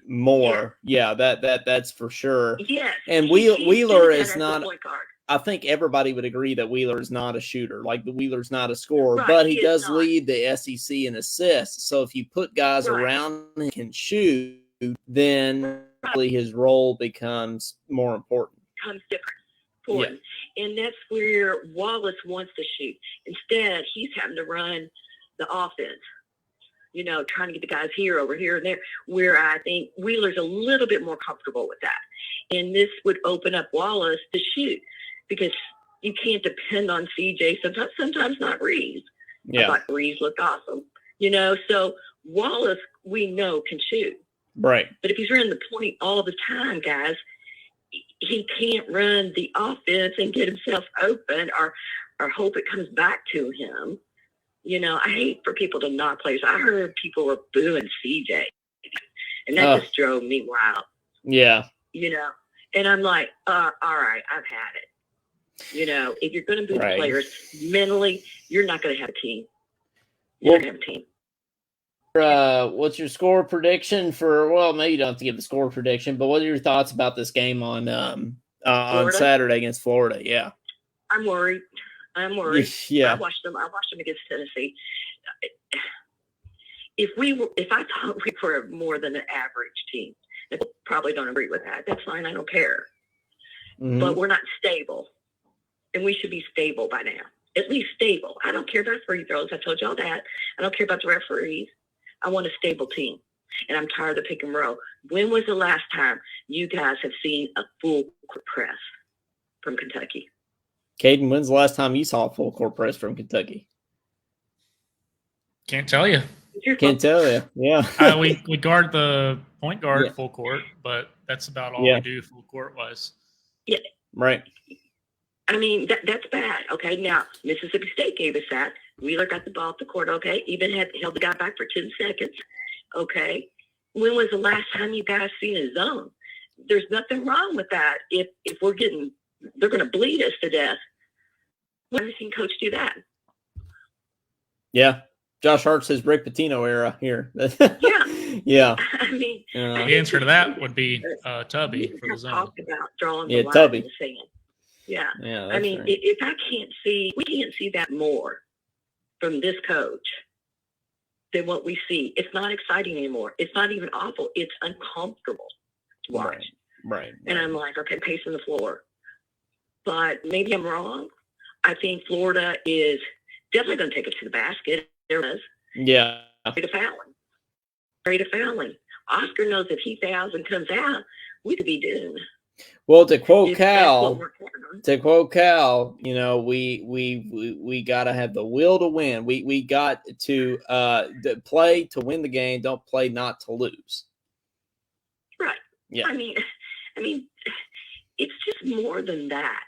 more. Yeah, that's for sure. Yes. And Wheeler is not. I think everybody would agree that Wheeler is not a shooter. Like, the Wheeler's not a scorer, but he does lead the SEC in assists. So if you put guys around who can shoot, then probably his role becomes more important. Becomes different. Yeah. And that's where Wallace wants to shoot. Instead, he's having to run the offense. trying to get the guys here, over here, and there, where I think Wheeler's a little bit more comfortable with that. And this would open up Wallace to shoot, because you can't depend on CJ, sometimes not Reeves. Yeah. I thought Reeves looked awesome. So Wallace, we know, can shoot. Right. But if he's running the point all the time, guys, he can't run the offense and get himself open or hope it comes back to him. I hate for people to not play. So I heard people were booing CJ, and that just drove me wild. Yeah. And I'm like, all right, I've had it. If you're going to boo the players mentally, you're not going to have a team. You're not going to have a team. What's your score prediction for? Well, maybe you don't have to give the score prediction, but what are your thoughts about this game on Saturday against Florida? Yeah, I'm worried. Yeah, I watched them against Tennessee. If I thought we were more than an average team, people probably don't agree with that. That's fine. I don't care. Mm-hmm. But we're not stable, and we should be stable by now. At least stable. I don't care about free throws. I told y'all that. I don't care about the referees. I want a stable team, and I'm tired of the pick and roll. When was the last time you guys have seen a full court press from Kentucky? Caden, when's the last time you saw a full court press from Kentucky? Can't tell you. Can't tell you. Yeah. We guard the point guard full court, but that's about all we do full court wise. Yeah. Right. I mean, that's bad. Okay, now Mississippi State gave us that. Wheeler got the ball at the court. Okay, even held the guy back for 10 seconds. Okay, when was the last time you guys seen a zone? There's nothing wrong with that. If they're going to bleed us to death. When have you seen Coach do that? Yeah, Josh Hart says Rick Pitino era here. Yeah. I mean, the answer to that would be Tubby for the zone. Talked about drawing the line Tubby. in the sand. Yeah. I mean, right. If we can't see that more from this coach than what we see, it's not exciting anymore. It's not even awful. It's uncomfortable to watch. Right. And I'm like, okay, pacing the floor. But maybe I'm wrong. I think Florida is definitely going to take it to the basket. There is. Yeah. Afraid of fouling. Oscar knows if he fouls and comes out, we could be doomed. Well, to quote Cal, we got to have the will to win. We got to play to win the game. Don't play not to lose. Right. Yeah. I mean, it's just more than that.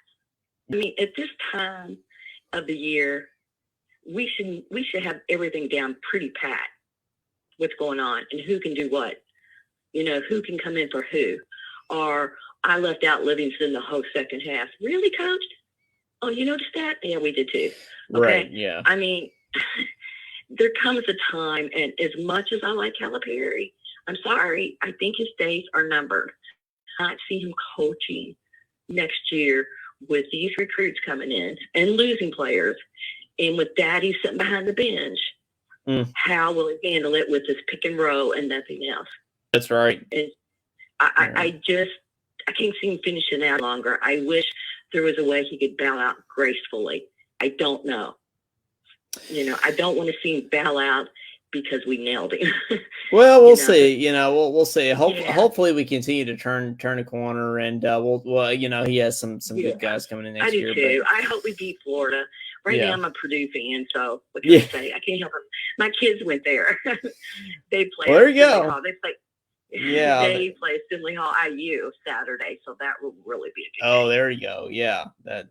I mean, at this time of the year, we should have everything down pretty pat. What's going on and who can do what? Who can come in for who? Or I left out Livingston the whole second half. Really, Coach? Oh, you noticed that? Yeah, we did too. Okay. Right, yeah. I mean, there comes a time, and as much as I like Calipari, I'm sorry, I think his days are numbered. I see him coaching next year with these recruits coming in and losing players, and with Daddy sitting behind the bench. How will he handle it with this pick and roll and nothing else? That's right. And I can't see him finishing out longer. I wish there was a way he could bow out gracefully. I don't know. I don't want to see him bow out because we nailed him. Well, we'll see. We'll see. Hopefully, we continue to turn a corner, and he has some good guys coming in next year. I do too. I hope we beat Florida. Right now, I'm a Purdue fan, so what can I say? I can't help it. My kids went there. They played. Well, there you go. Hall. They played. Yeah, they play Finley Hall IU Saturday, so that will really be a good game. Oh, there you go. Yeah, that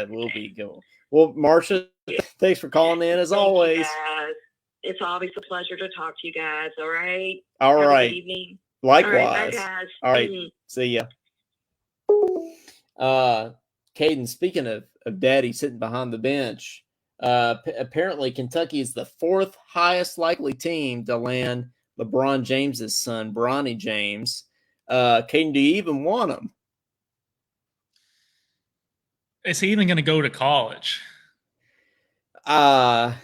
will be good. Well, Marcia, thanks for calling in as always. Guys. It's always a pleasure to talk to you guys. All right. All Have right. a good evening. Likewise. All right, bye, guys. All right. See ya. Caden, speaking of Daddy sitting behind the bench, apparently Kentucky is the fourth highest likely team to land LeBron James's son, Bronny James. Caden, do you even want him? Is he even going to go to college? I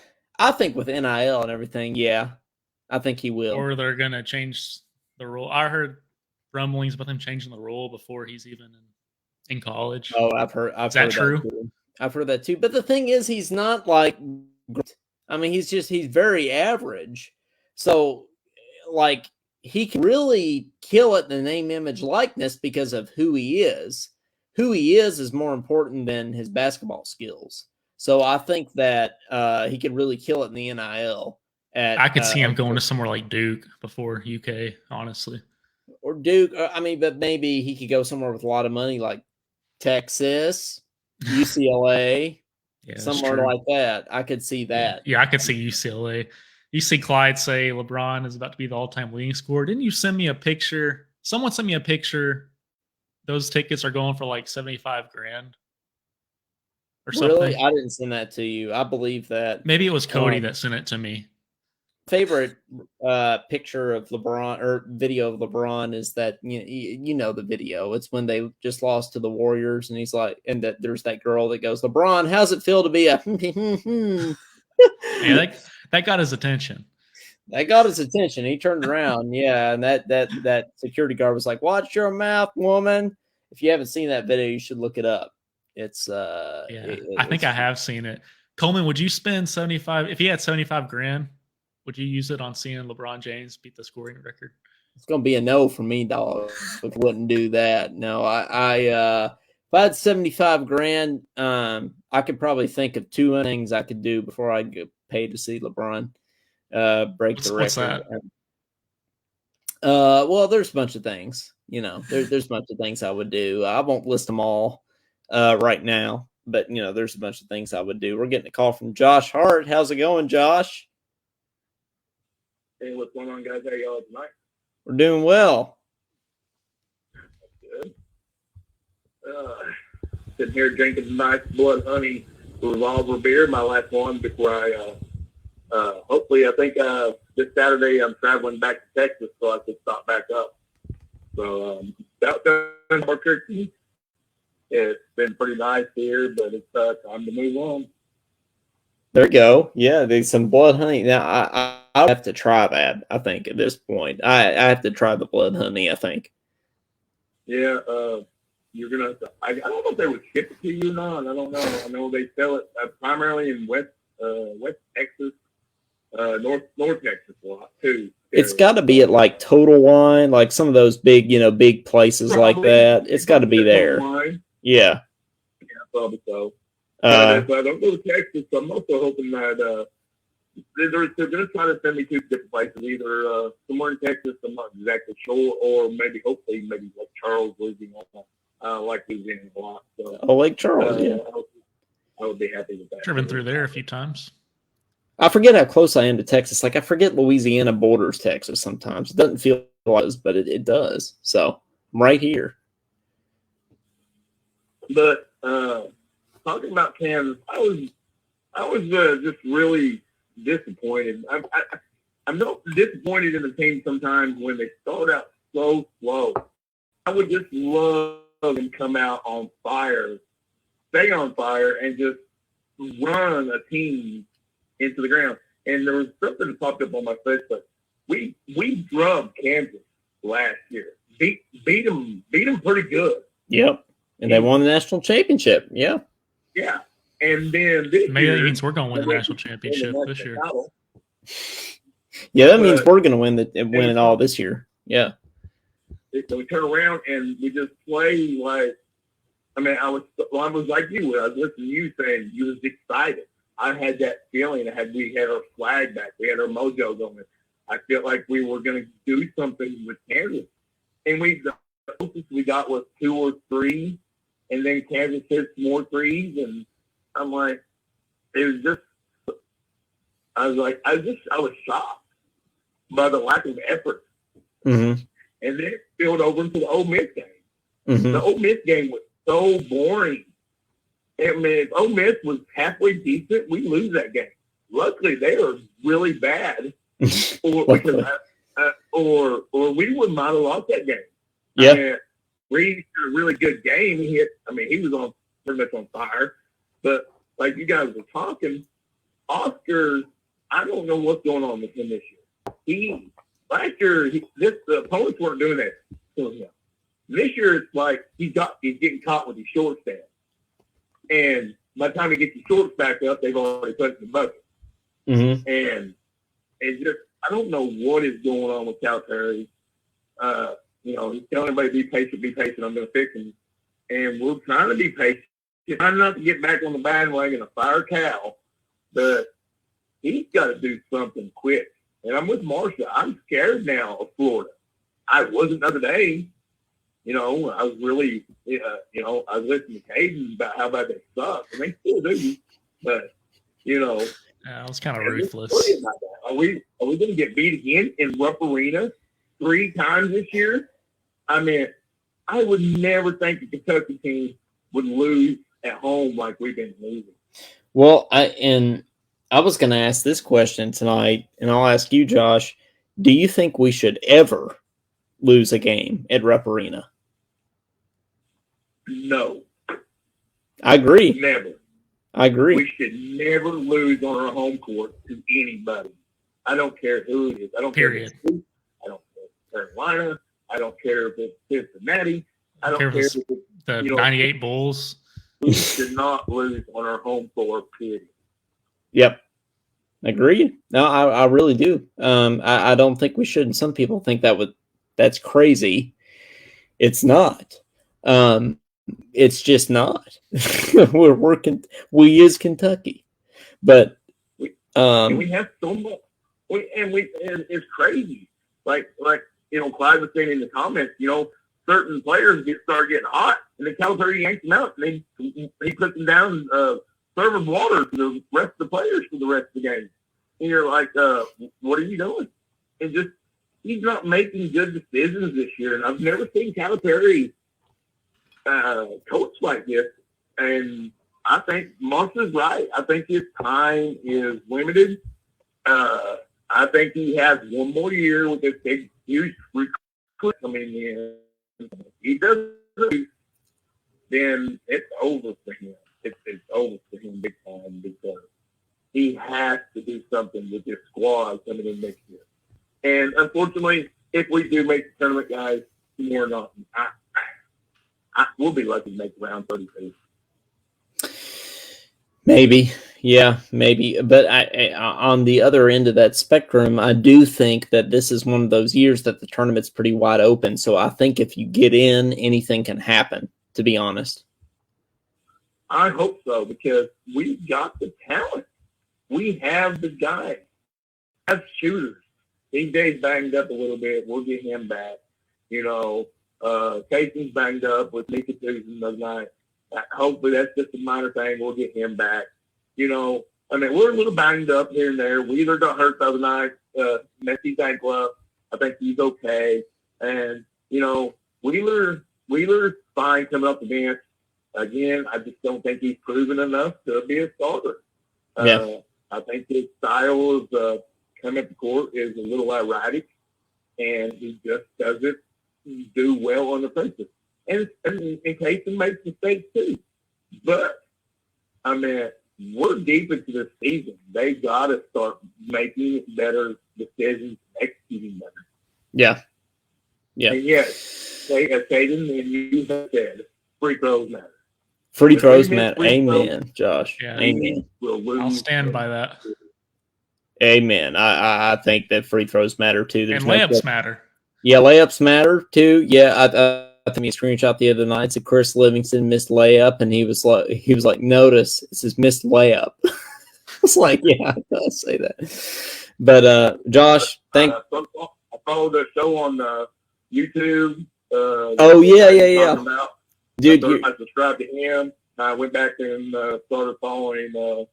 think with NIL and everything, yeah, I think he will. Or they're going to change the rule. I heard rumblings about him changing the rule before he's even in college. Oh, I've heard that true? I've heard that too. But the thing is, he's not like, I mean, he's very average. So, like, he can really kill it in the name, image, likeness because of who he is. Who he is more important than his basketball skills. So I think that he could really kill it in the NIL. I could see him going to somewhere like Duke before UK, honestly. Or Duke. I mean, but maybe he could go somewhere with a lot of money, like Texas, UCLA, somewhere like that. I could see that. Yeah, I could see UCLA. You see Clyde say LeBron is about to be the all-time leading scorer. Didn't you send me a picture? Someone sent me a picture. Those tickets are going for like $75,000 or something. Really? I didn't send that to you. I believe that. Maybe it was Cody that sent it to me. Favorite picture of LeBron or video of LeBron is that you know the video. It's when they just lost to the Warriors, and he's like, and that there's that girl that goes, "LeBron, how's it feel to be a?" Yeah, that got his attention. That got his attention. He turned around, yeah, and that security guard was like, "Watch your mouth, woman." If you haven't seen that video, you should look it up. It's I think I have seen it. Coleman, would you spend 75 if he had $75,000? Would you use it on seeing LeBron James beat the scoring record? It's gonna be a no for me, dog. I wouldn't do that. No, if I had $75,000, I could probably think of two things I could do before I get paid to see LeBron break the record. What's that? Well, there's a bunch of things. There's a bunch of things I would do. I won't list them all right now, but there's a bunch of things I would do. We're getting a call from Josh Hart. How's it going, Josh? Hey, what's going on, guys? How y'all tonight? We're doing well. Good. Sitting here drinking nice blood honey revolver beer, my last one before I hopefully I think this Saturday I'm traveling back to Texas, so I could stop back up. So about done Albuquerque. It's been pretty nice here, but it's time to move on. There you go. Yeah, there's some blood honey. Now I have to try that. I think at this point, I have to try the blood honey. I think. Yeah, you're gonna. I don't know if they would ship it to you or not. I don't know. I know they sell it primarily in West Texas, North Texas a lot too. It's got to be at like Total Wine, like some of those big, big places probably, like that. It's got to be there. Yeah. Yeah, probably so. If I don't go to Texas, I'm also hoping that they're going to try to send me to different places, either somewhere in Texas, I'm not exactly sure, or hopefully like Charles, Louisiana. I like Louisiana a lot. So, Lake Charles, yeah. I would be happy with that. Driven through there a few times. I forget how close I am to Texas. Like, I forget Louisiana borders Texas sometimes. It doesn't feel like it, but it does. So, I'm right here. But talking about Kansas, I was just really disappointed. I'm not disappointed in the team sometimes when they start out so slow. I would just love them to come out on fire, stay on fire, and just run a team into the ground. And there was something that popped up on my Facebook. We drubbed Kansas last year. Beat them pretty good. Yep. And they won the national championship. Yeah. Yeah. And then this maybe year, that means we're going to win the national championship this year. Yeah, that means we're going to win it all this year. Yeah. So we turn around and we just play like. I mean, I was like you. I was listening to you saying you was excited. I had that feeling. We had our flag back. We had our mojo going. I felt like we were going to do something with Kansas, and the closest we got was 2 or 3, and then Kansas hit more threes, and I'm like, it was just. I was shocked by the lack of effort, and then it spilled over into the Ole Miss game. Mm-hmm. The Ole Miss game was so boring. I mean, if Ole Miss was halfway decent, we lose that game. Luckily, they are really bad, or we would might have lost that game. Yeah, I mean, Reed had a really good game. He was on pretty much on fire. But like you guys were talking, Oscar, I don't know what's going on with him this year. The opponents weren't doing that to him. This year, it's like he's getting caught with his short stand. And by the time he gets his shorts back up, they've already put it in the bucket. Mm-hmm. And I don't know what is going on with Calipari. You know, he's telling everybody be patient. I'm going to fix him, and we're trying to be patient. Trying not to get back on the bandwagon of fire Cal, but he's got to do something quick. And I'm with Marsha. I'm scared now of Florida. I wasn't the other day. You know, I was really, you know, I was listening to Caden about how bad they suck, and they still do. But, you know, yeah, it was kind of ruthless. About that. Are we going to get beat again in Rupp Arena 3 times this year? I mean, I would never think the Kentucky team would lose at home like we've been losing. Well, I was going to ask this question tonight, and I'll ask you, Josh. Do you think we should ever lose a game at Rupp Arena? No. I agree. Never. I agree. We should never lose on our home court to anybody. I don't care who it is. I don't care if it's Duke. I don't care if it's Carolina. I don't care if it's Cincinnati. I don't care if it's the 98 Bulls. We should not lose on our home floor, period. Yep. Agreed. No, I really do. I don't think we should. And some people think that's crazy. It's not. It's just not. We're working. We is Kentucky, but and we have so much. And it's crazy. Like you know, Clyde was saying in the comments. You know, certain players start getting hot, and then Calipari yanks them out, and he puts them down, serving water to the rest of the players for the rest of the game. And you're like, what are you doing? And just he's not making good decisions this year. And I've never seen Calipari coach like this. And I think Monster's right. I think his time is limited. I think he has one more year with this big, huge recruit coming in. If he doesn't, then it's over for him. It's over for him big time because he has to do something with this squad coming in next year. And unfortunately, if we do make the tournament, guys, we're not. We'll be lucky to make round 32. Maybe, yeah, maybe. But I, on the other end of that spectrum, I do think that this is one of those years that the tournament's pretty wide open. So I think if you get in, anything can happen, to be honest. I hope so, because we've got the talent. We have the guys. We have shooters. DJ's banged up a little bit. We'll get him back. You know, Casey's banged up with Mika Tucson the other night. Hopefully that's just a minor thing. We'll get him back. You know, I mean, we're a little banged up here and there. Wheeler got hurt the other night. Messi's ankle up. I think he's okay. And, you know, Wheeler's fine coming off the bench. Again, I just don't think he's proven enough to be a starter. Yeah. I think his style of coming up the court is a little erratic, and he just doesn't do well on the fences. And Casey makes mistakes too. But, I mean, we're deep into the season. They got to start making better decisions, executing better. Yeah. Yeah. And yes, as Caden and you have said, free throws matter. Free throws matter. Amen, Josh. Yeah. Amen. I'll stand by that. Amen. I think that free throws matter too. There's and layups matter. Yeah, layups matter too. Yeah, I think he screenshot the other night. So Chris Livingston missed layup, and he was like, notice this is missed layup. It's like, yeah, it does say that. But Josh, I followed the show on YouTube. Oh yeah. Dude, I subscribed to him. I went back and started following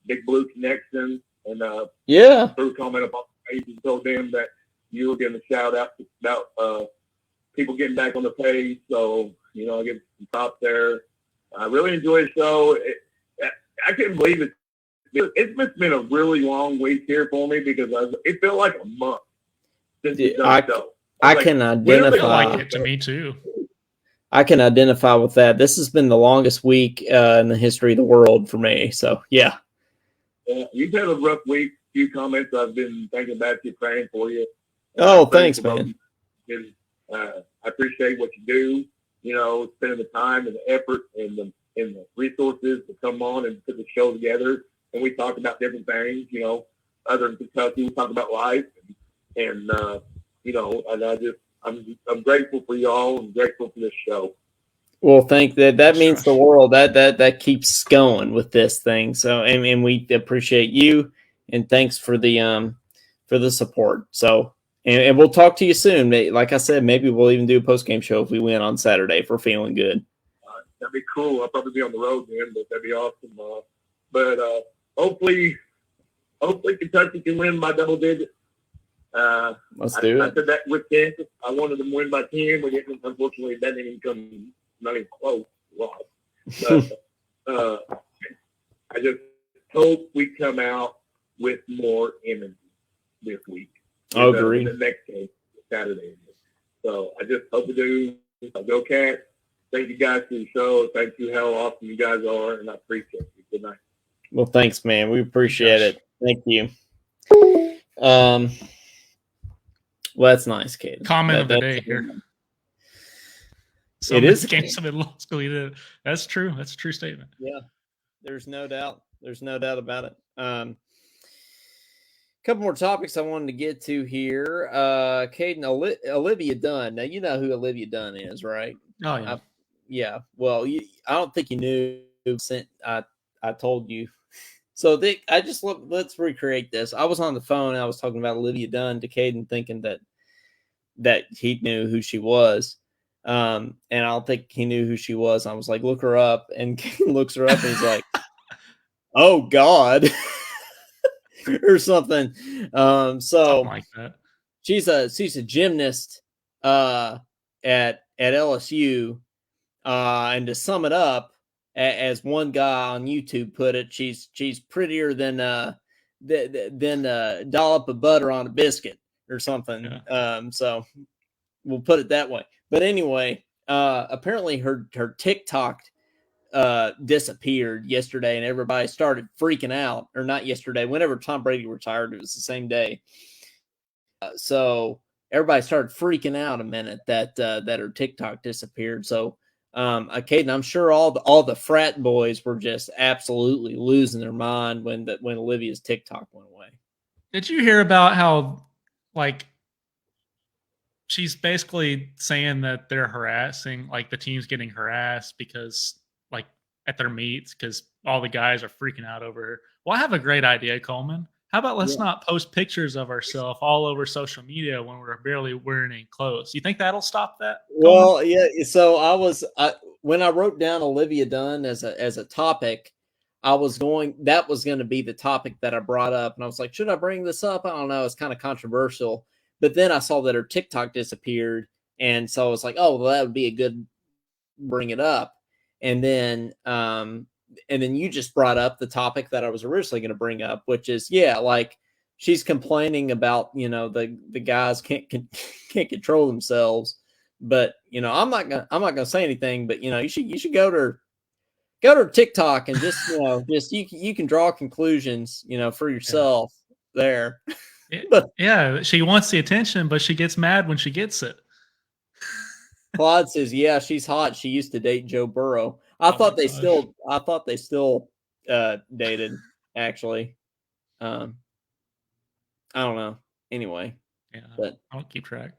Big Blue Connection, and threw a comment up on the page and told them that you were getting a shout out about people getting back on the page. So, you know, I give some props there. I really enjoyed the show. I couldn't believe it. It's just been a really long week here for me because it felt like a month since we've done the show. I can identify. Like it to me too. I can identify with that. This has been the longest week in the history of the world for me. So, yeah. You've had a rough week. A few comments I've been thinking about you, praying for you. Oh, thanks, man. I appreciate what you do. You know, spending the time and the effort and the resources to come on and put the show together. And we talk about different things, you know, other than Kentucky. We talk about life. And And I'm grateful for y'all and grateful for this show. Well, that Thanks, means Josh. the world. That keeps going with this thing. So, and we appreciate you, and thanks for the support. So, and we'll talk to you soon. Like I said, maybe we'll even do a post game show if we win on Saturday if we're feeling good. That'd be cool. I'll probably be on the road then, but that'd be awesome. But hopefully Kentucky can win by double digits. Let's do I it. said that with Kansas. I wanted them to win by 10. We didn't. Unfortunately, that didn't even come. Not even close. Lost. But I just hope we come out with more energy this week. I agree. The next game, Saturday. So I just hope we do. Go Cats. Thank you guys for the show. Thank you how awesome you guys are, and I appreciate you. Good night. Well, thanks, man. We appreciate it. Thank you. Well, that's nice, Kate. Comment of the day here. It is games have been lost. That's true. That's a true statement. Yeah, there's no doubt. There's no doubt about it. Couple more topics I wanted to get to here. Caden, Olivia Dunn. Now you know who Olivia Dunn is, right? Oh yeah. Yeah. Well, I don't think you knew. I told you. So let's recreate this. I was on the phone. And I was talking about Olivia Dunn to Caden, thinking that he knew who she was. And I don't think he knew who she was. I was like, look her up. And Caden looks her up and he's like, oh God. Or something. Something like that. She's a gymnast at LSU. And to sum it up, as one guy on YouTube put it, she's prettier than a dollop of butter on a biscuit or something. Yeah. So we'll put it that way. But anyway, apparently her TikTok disappeared yesterday, and everybody started freaking out. Or not yesterday, whenever Tom Brady retired, it was the same day. So everybody started freaking out a minute that her TikTok disappeared. So Caden, I'm sure all the frat boys were just absolutely losing their mind when Olivia's TikTok went away. Did you hear about how, like, she's basically saying that they're harassing, like the team's getting harassed because, like, at their meets, because all the guys are freaking out over her. Well, I have a great idea, Coleman. How about let's not post pictures of ourselves all over social media when we're barely wearing any clothes? You think that'll stop that, Coleman? Well, yeah. So when I wrote down Olivia Dunn as a topic, that was going to be the topic that I brought up, and I was like, should I bring this up? I don't know. It's kind of controversial. But then I saw that her TikTok disappeared, and so I was like, oh, well, that would be a good bring it up. And then you just brought up the topic that I was originally going to bring up, which is, like she's complaining about, the guys can't control themselves. But, I'm not gonna say anything, but you should go to her TikTok and just, you can draw conclusions, for yourself there. Yeah, she wants the attention, but she gets mad when she gets it. Claude says, yeah, she's hot. She used to date Joe Burrow. I thought they still dated, actually. I don't know. Anyway. Yeah, but I don't keep track.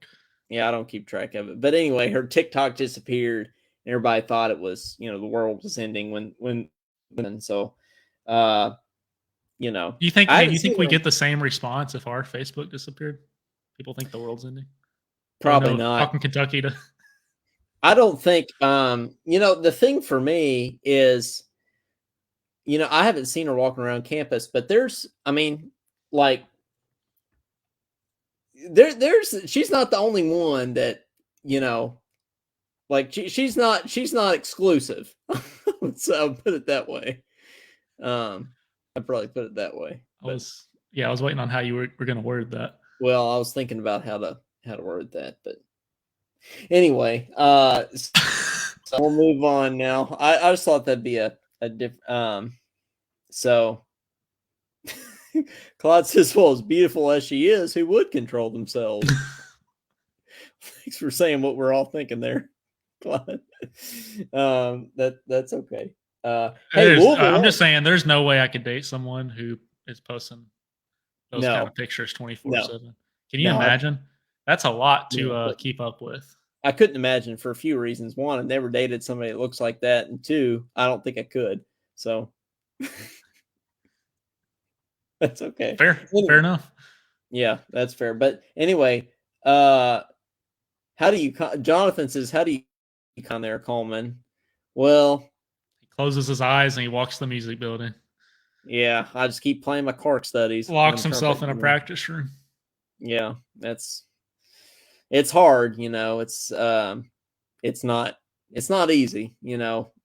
Yeah, I don't keep track of it. But anyway, her TikTok disappeared. And everybody thought it was, the world was ending when so You think we get the same response if our Facebook disappeared? People think the world's ending? Probably not. Talking Kentucky to I don't think the thing for me is, I haven't seen her walking around campus, but there's she's not the only one that, she's not exclusive. So put it that way. I'd probably put it that way. I was waiting on how you were going to word that. Well, I was thinking about how to word that, but anyway, so we'll move on now. I just thought that'd be a different. So Claude says, well, as beautiful as she is, who would control themselves? Thanks for saying what we're all thinking there, Claude. That's okay. Hey, I'm just saying, there's no way I could date someone who is posting those kind of pictures 24/7. Can you No, imagine? That's a lot Yeah, to but- keep up with. I couldn't imagine for a few reasons. One, I've never dated somebody that looks like that, and two, I don't think I could. So that's okay. Fair enough. Yeah, that's fair. But anyway, how do you? Jonathan says, "How do you con there, Coleman?" Well, He closes his eyes and he walks to the music building. yeah, I just keep playing my Cork studies. Locks I'm himself in a trumpet, practice room. Yeah, it's hard, it's not easy,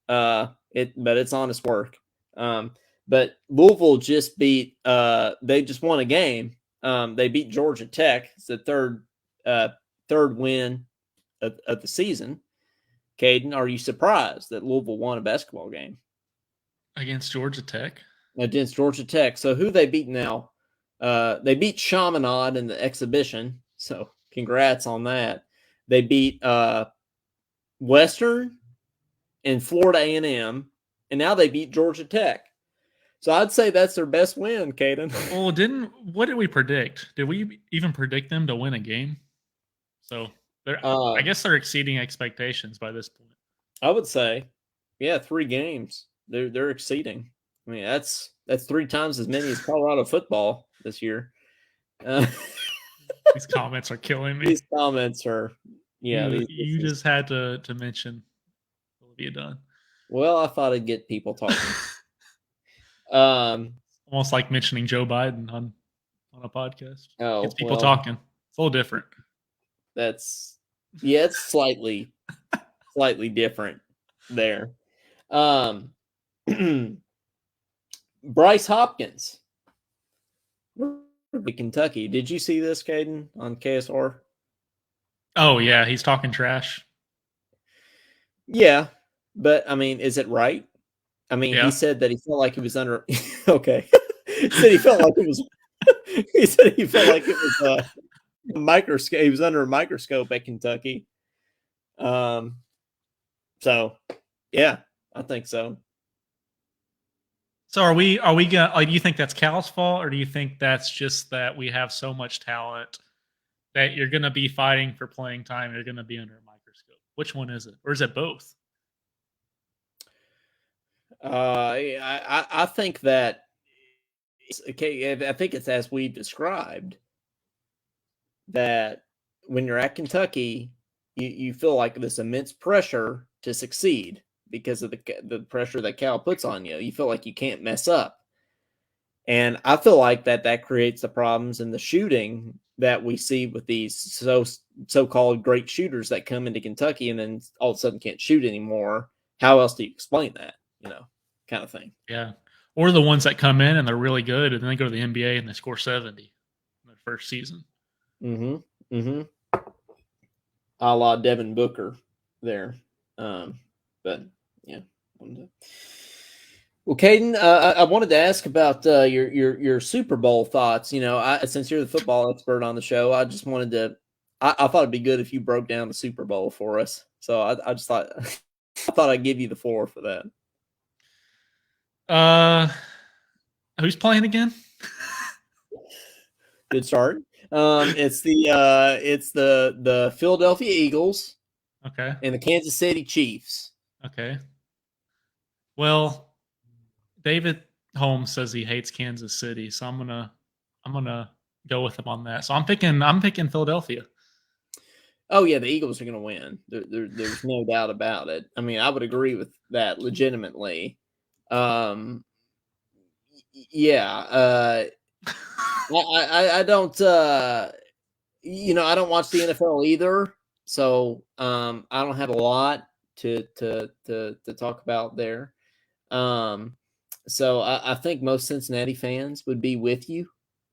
but it's honest work. But Louisville just beat they just won a game. They beat Georgia Tech. It's the third win of the season. Caden, are you surprised that Louisville won a basketball game Against Georgia Tech? against Georgia Tech? So who they beat now? They beat Chaminade in the exhibition. So congrats on that. They beat Western and Florida A&M, and now they beat Georgia Tech. So I'd say that's their best win, Caden. Well, what did we predict? Did we even predict them to win a game? So I guess they're exceeding expectations by this point. I would say, yeah, 3 games. They're exceeding. I mean, that's 3 times as many as Colorado football this year. These comments are killing me. These comments are, yeah. You just had to mention Olivia Dunn. Well, I thought I'd get people talking. Almost like mentioning Joe Biden on a podcast. Oh, Gets people talking. It's a little different. It's slightly different there. Bryce Hopkins, Kentucky. Did you see this, Caden, on KSR? Oh yeah, he's talking trash. Yeah, but I mean, is it right? I mean, Yeah. He said that he felt like he was under. Okay, he said he felt like it was. He said he felt like it was a microscope. He was under a microscope at Kentucky. So, yeah, I think so. So are we gonna like? Do you think that's Cal's fault, or do you think that's just that we have so much talent that you're gonna be fighting for playing time? You're gonna be under a microscope. Which one is it, or is it both? I think that okay. I think it's as we described that when you're at Kentucky, you feel like this immense pressure to succeed because of the pressure that Cal puts on you. You feel like you can't mess up, and I feel like that creates the problems in the shooting that we see with these so-called great shooters that come into Kentucky and then all of a sudden can't shoot anymore. How else do you explain that? Kind of thing. Yeah. Or the ones that come in and they're really good and then they go to the NBA and they score 70 in their first season. A la Devin Booker there. But yeah. Well, Caden, I wanted to ask about your Super Bowl thoughts. Since you're the football expert on the show, I just wanted to. I thought it'd be good if you broke down the Super Bowl for us. So I just thought I'd give you the floor for that. Who's playing again? Good start. It's the Philadelphia Eagles. Okay. And the Kansas City Chiefs. Okay. Well, David Holmes says he hates Kansas City, so I'm gonna go with him on that. So I'm picking Philadelphia. Oh yeah, the Eagles are gonna win. There's no doubt about it. I mean, I would agree with that legitimately. Yeah. I don't. I don't watch the NFL either, so I don't have a lot to talk about there. So I think most Cincinnati fans would be with you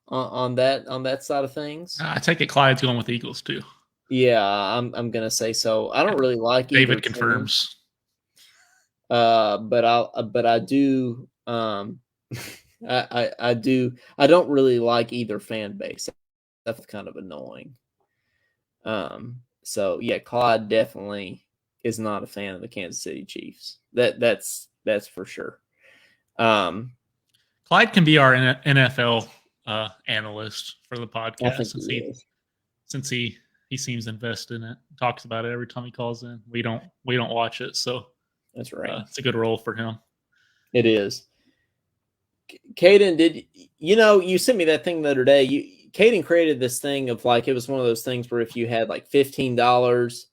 on that side of things. I take it Clyde's going with the Eagles too. Yeah, I'm gonna say so. I don't really like David either confirms. Team, but I do. I do. I don't really like either fan base. That's kind of annoying. So yeah, Clyde definitely is not a fan of the Kansas City Chiefs. That's for sure. Clyde can be our NFL analyst for the podcast since since he seems invested in it, talks about it every time he calls in. We don't watch it, so That's right. it's a good role for him. It is. Caden, did you sent me that thing the other day? Caden created this thing of like, it was one of those things where if you had like $15,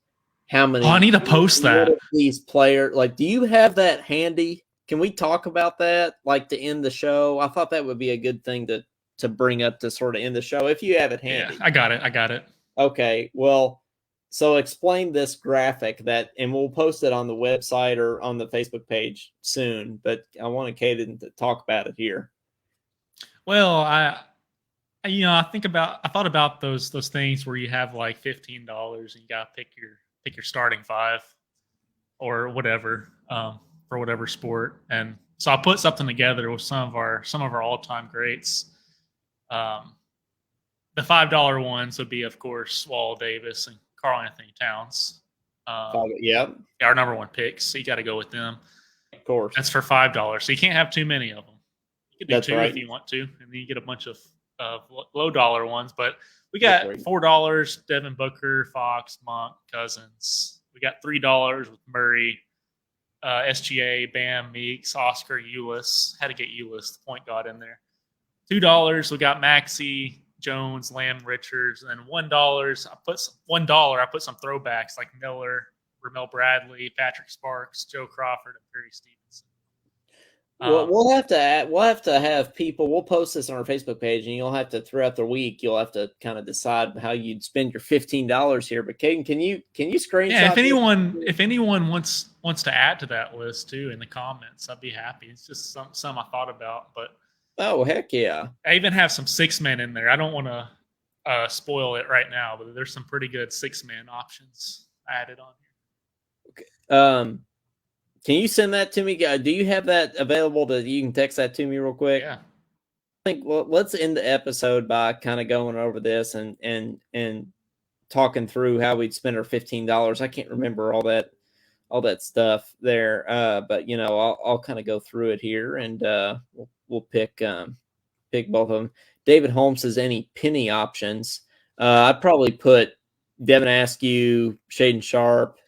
how many? Oh, I need to post that. These players, like, do you have that handy? Can we talk about that, like, to end the show? I thought that would be a good thing to bring up to sort of end the show if you have it handy. Yeah, I got it. Okay, well, so explain this graphic and we'll post it on the website or on the Facebook page soon. But I wanted Caden to talk about it here. Well, I thought about those things where you have like $15 and you gotta pick your starting five or whatever for whatever sport, and so I put something together with some of our all time greats. The $5 ones would be, of course, Wall Davis and Karl Anthony Towns. Yep, our number one picks. So you got to go with them. Of course, that's for $5. So you can't have too many of them. You could do that's two right. if you want to, and then you get a bunch of low dollar ones. But we got $4: Devin Booker, Fox, Monk, Cousins. We got $3 with Murray, SGA, Bam, Meeks, Oscar, Ulis. Had to get Ulis, the point guard, in there. $2 we got Maxey, Jones, Lamb, Richards, and then $1 I put some throwbacks like Miller, Ramel Bradley, Patrick Sparks, Joe Crawford, and Perry Stevenson. Well, we'll have to have people. We'll post this on our Facebook page, and you'll have to, throughout the week, you'll have to kind of decide how you'd spend your $15 here. But Caden, can you screenshot? Yeah, if anyone wants to add to that list too in the comments, I'd be happy. It's just some I thought about, but. Oh, heck yeah. I even have some 6-man in there. I don't want to spoil it right now, but there's some pretty good 6-man options added on here. Okay. Can you send that to me? Do you have that available you can text that to me real quick? Yeah. I think, well, let's end the episode by kind of going over this and talking through how we'd spend our $15. I can't remember all that stuff there. But I'll kind of go through it here, and we'll pick both of them. David Holmes says any penny options. I'd probably put Devin Askew, Shaden Sharp,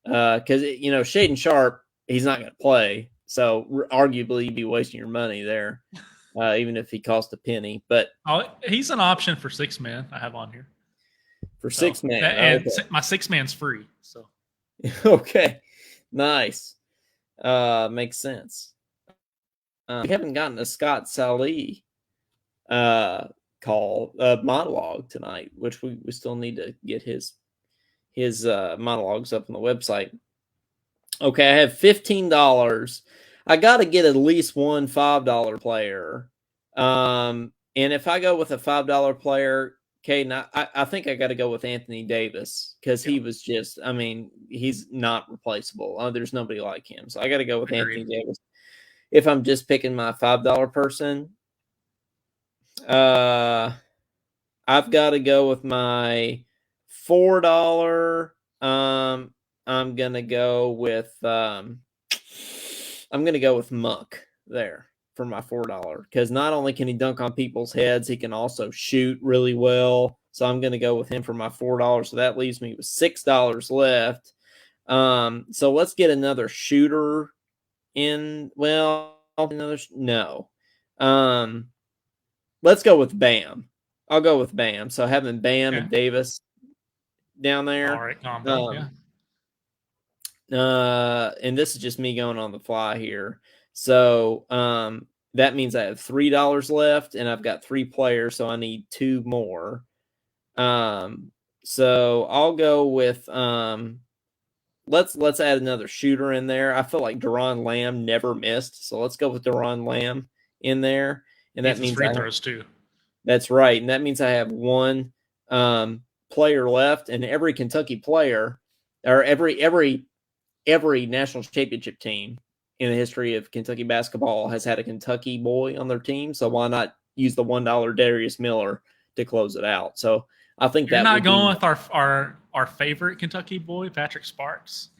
because Shaden Sharp, he's not going to play, so arguably you'd be wasting your money there, even if he cost a penny. But he's an option for 6-man. I have on here for 6-man, and my 6-man's free. So okay, nice, makes sense. We haven't gotten a Scott Saleh monologue tonight, which we still need to get his monologues up on the website. Okay, I have $15. I got to get at least one $5 player. And if I go with a $5 player, Caden, I think I got to go with Anthony Davis, because he was just, he's not replaceable. There's nobody like him. So I got to go with Anthony Davis. If I'm just picking my $5 person, I've got to go with my $4. I'm gonna go with Monk there for my $4, because not only can he dunk on people's heads, he can also shoot really well. So I'm gonna go with him for my $4. So that leaves me with $6 left. So let's get another shooter in. Well, no. Let's go with Bam. I'll go with Bam. So having Bam and Davis down there. All right, combo. Yeah. And this is just me going on the fly here. So that means I have $3 left, and I've got 3 players, so I need 2 more. So I'll go with let's add another shooter in there. I feel like Deron Lamb never missed, so let's go with Deron Lamb in there. And that means free throws too. That's right. And that means I have 1 player left, and every Kentucky player, or every national championship team in the history of Kentucky basketball has had a Kentucky boy on their team. So why not use the $1 Darius Miller to close it out? So I think you're not going with our favorite Kentucky boy, Patrick Sparks.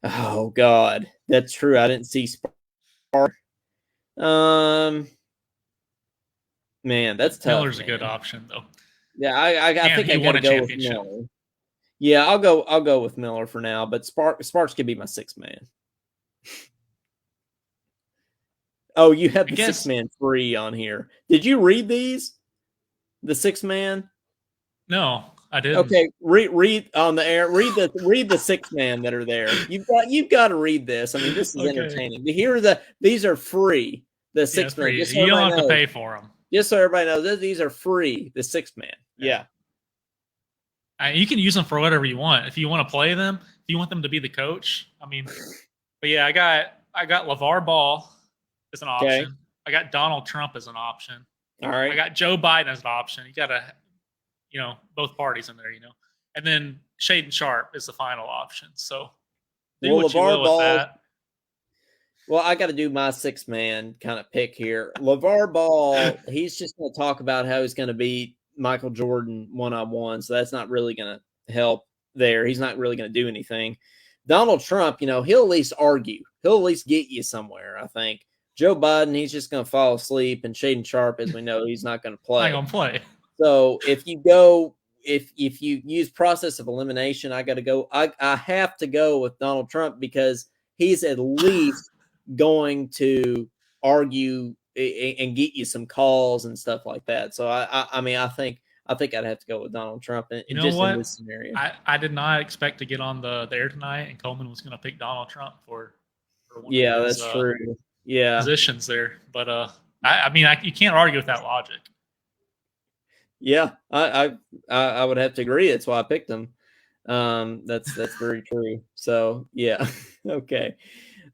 Oh God, that's true. I didn't see Sparks. Man, that's tough. Miller's a good option though. Yeah, I And think he I won gotta a go with championship. Miller. Yeah, I'll go with Miller for now, but Sparks could be my sixth man. Oh, you have I the guess six man free on here. Did you read these? The six man? no, I didn't. Okay, read on the air. Read the six man that are there. You've got to read this. I mean, this is Okay. entertaining. These are free. The Yeah, six man. free. Just so You don't everybody have to knows. pay for them. Just so everybody knows, these are free. The six man. Yeah. You can use them for whatever you want. If you want to play them, if you want them to be the coach, I mean, but yeah, I got LeVar Ball as an Okay. option. I got Donald Trump as an option. All right. I got Joe Biden as an option. You got to, both parties in there, and then Shaden Sharp is the final option. So do what you will with that. Well, I got to do my six man kind of pick here. LeVar Ball, he's just going to talk about how he's going to beat Michael Jordan one-on-one. So that's not really going to help there. He's not really going to do anything. Donald Trump, he'll at least argue. He'll at least get you somewhere, I think. Joe Biden, he's just going to fall asleep. And Shaden Sharp, as we know, he's not going to play. Not going to play. So if you use process of elimination, I got to go. I have to go with Donald Trump because he's at least going to argue and get you some calls and stuff like that. So I think I'd have to go with Donald Trump in this scenario. I did not expect to get on the air tonight, and Coleman was going to pick Donald Trump for one of his, that's true. Yeah, positions there, but you can't argue with that logic. Yeah, I would have to agree. That's why I picked him. That's very true. So yeah, okay.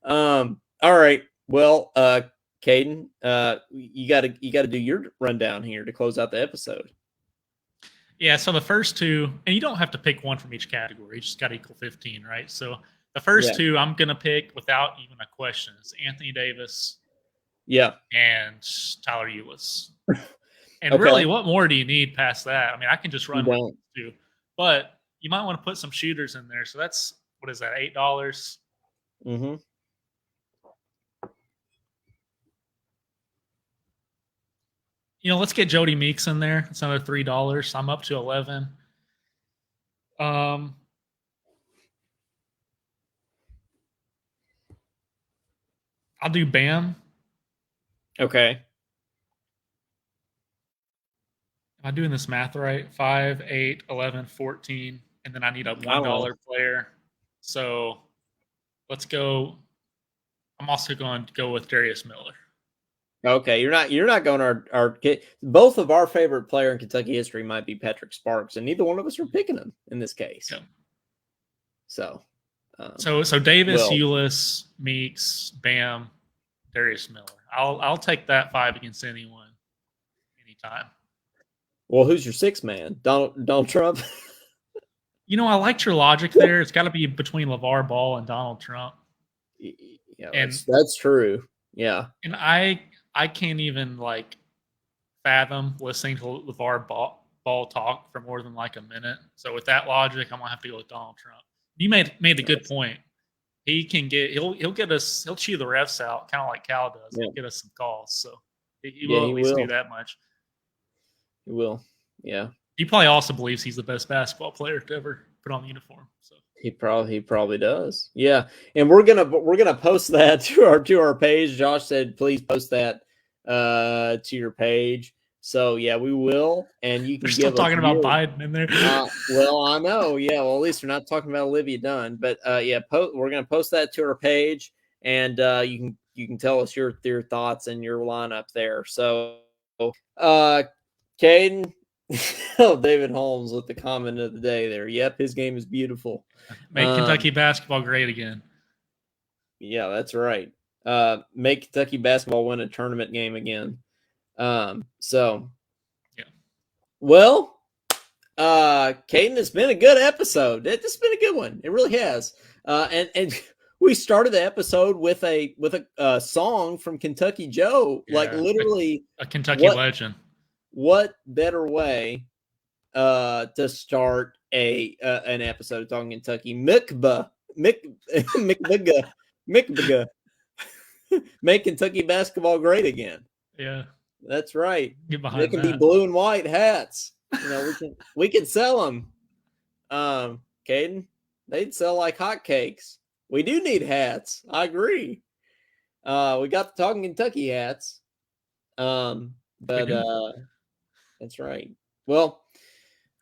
All right. Well, Caden, you got to do your rundown here to close out the episode. Yeah. So the first two, and you don't have to pick one from each category. You just got to equal 15, right? So the first two, I'm gonna pick without even a question. It's Anthony Davis. Yeah. And Tyler Eulis. And really, what more do you need past that? I mean, I can just run with two, but you might want to put some shooters in there. So that's, what is that, $8? Mm-hmm. Let's get Jody Meeks in there. It's another $3. I'm up to 11. I'll do Bam. Okay. Am I doing this math right? 5, 8, 11, 14, and then I need a $1 player. So let's go. I'm also going to go with Darius Miller. Okay, you're not going our both of our favorite player in Kentucky history might be Patrick Sparks, and neither one of us are picking him in this case. Yeah. So Davis, Eulis, Meeks, Bam, Darius Miller. I'll take that 5 against anyone, anytime. Well, who's your sixth man? Donald Trump? I liked your logic there. It's got to be between LeVar Ball and Donald Trump. Yeah, that's true. Yeah. And I can't even fathom listening to LeVar Ball talk for more than a minute. So with that logic, I'm gonna have to go with Donald Trump. You made a good point. He can he'll get us, he'll chew the refs out, kind of like Cal does. Yeah. He'll get us some calls. So he will at least do that much. He will. Yeah. He probably also believes he's the best basketball player to ever put on the uniform. So he probably does. Yeah. And we're gonna post that to our page. Josh said, please post that to your page. So yeah, we will. And you can. They're still talking about Biden in there. Well, I know. Yeah. Well, at least we're not talking about Olivia Dunn. But we're gonna post that to our page, and you can tell us your thoughts and your lineup there. So, Caden. Oh, David Holmes with the comment of the day there. Yep, his game is beautiful. Make Kentucky basketball great again. Yeah, that's right. Make Kentucky basketball win a tournament game again. So, yeah. Well, Caden, it's been a good episode. It's been a good one. It really has. And we started the episode with a song from Kentucky Joe, literally a Kentucky legend. What better way to start an episode of Talking Kentucky? Mikba. Make Kentucky basketball great again. Yeah. That's right. Get behind They can that. be blue and white hats. we can sell them. Caden, they'd sell like hotcakes. We do need hats. I agree. We got the Talking Kentucky hats. But that's right. Well,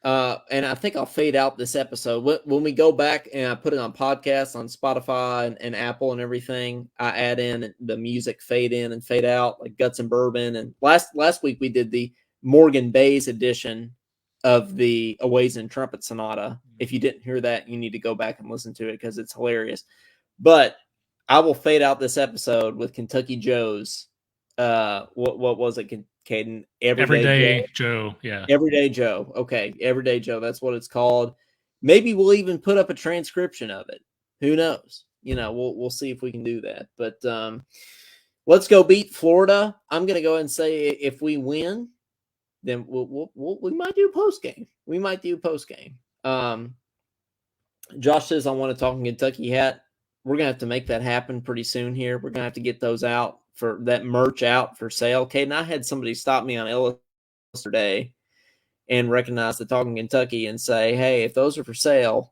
and I think I'll fade out this episode when we go back and I put it on podcasts on Spotify and Apple and everything. I add in the music, fade in and fade out, like Guts and Bourbon. And last week we did the Morgan Bayes edition of the Aways and Trumpet Sonata. If you didn't hear that, you need to go back and listen to it because it's hilarious. But I will fade out this episode with Kentucky Joe's. What was it, Caden? Everyday Joe. Yeah. Everyday Joe. Okay. Everyday Joe. That's what it's called. Maybe we'll even put up a transcription of it. Who knows? We'll see if we can do that. But let's go beat Florida. I'm going to go ahead and say if we win, then we might do a post game. We might do a post game. Josh says I want a Talking Kentucky hat. We're going to have to make that happen pretty soon here. We're going to have to get those out for that merch out for sale. Okay. And I had somebody stop me on Ellis yesterday and recognize the Talking Kentucky and say, hey, if those are for sale,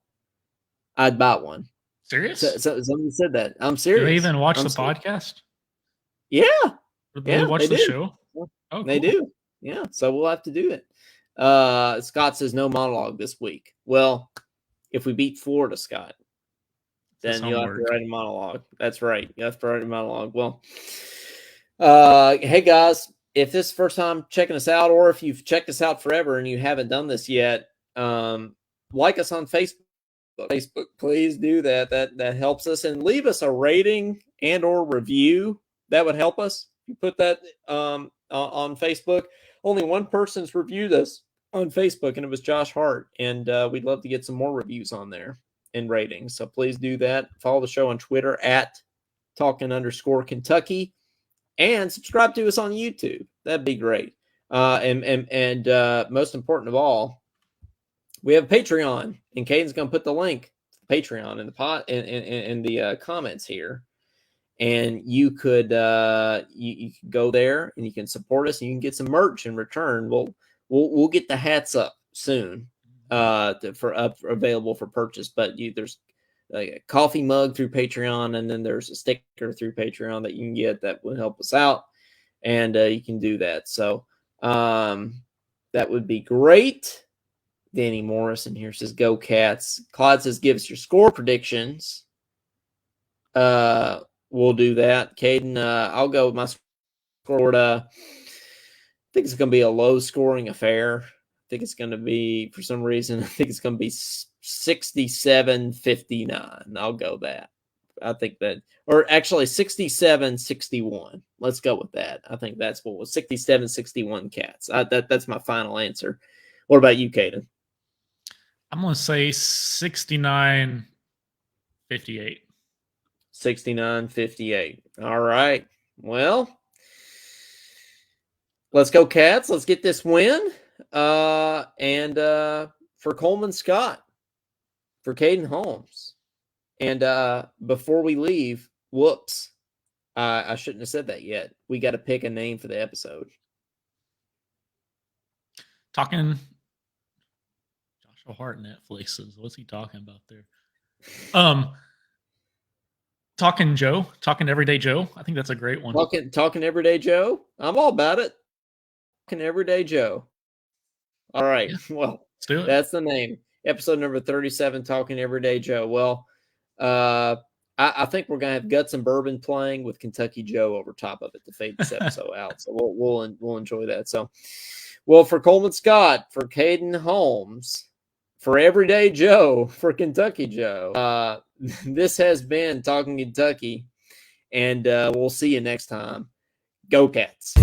I'd buy one. Serious? So somebody said that. I'm serious. Do they even watch the podcast? Yeah. They watch the show? Oh, cool. They do. Yeah. So we'll have to do it. Scott says no monologue this week. Well, if we beat Florida, Scott, then you'll have to write a monologue. That's right. You have to write a monologue. Well, hey guys, if this is the first time checking us out, or if you've checked us out forever and you haven't done this yet, like us on Facebook. Please do that. That helps us, and leave us a rating and or review. That would help us. You put that on Facebook. Only one person's reviewed us on Facebook, and it was Josh Hart. And we'd love to get some more reviews on there and ratings. So please do that. Follow the show on Twitter at Talkin_Kentucky, and subscribe to us on YouTube. That'd be great. And most important of all, we have Patreon, and Caden's going to put the link to Patreon in the comments here. And you could you can go there and you can support us, and you can get some merch in return. We'll get the hats up soon available for purchase. But there's a coffee mug through Patreon, and then there's a sticker through Patreon that you can get that would help us out, and you can do that. So that would be great. Danny Morrison here says, "Go Cats." Claude says, "Give us your score predictions." We'll do that. Caden, I'll go with my score. I think it's going to be a low-scoring affair. I think it's going to be, for some reason, I think it's going to be 67-59. I'll go that. I think that, or actually 67-61. Let's go with that. I think that's what was 67-61 Cats. That's my final answer. What about you, Caden? I'm going to say 69-58. 69-58. All right. Well, let's go Cats. Let's get this win. And for Coleman Scott, for Caden Holmes. And before we leave, whoops. I shouldn't have said that yet. We got to pick a name for the episode. Talking Joshua Hart Netflix. What's he talking about there? Talking Joe, Talking Everyday Joe. I think that's a great one. Talking Everyday Joe. I'm all about it. Talking Everyday Joe. All right. Yeah. Well, let's do it. That's the name. Episode number 37, Talking Everyday Joe. Well, I think we're gonna have Guts and Bourbon playing with Kentucky Joe over top of it to fade this episode out. So we'll enjoy that. So, well, for Coleman Scott, for Caden Holmes, for Everyday Joe, for Kentucky Joe, this has been Talking Kentucky, and we'll see you next time. Go Cats.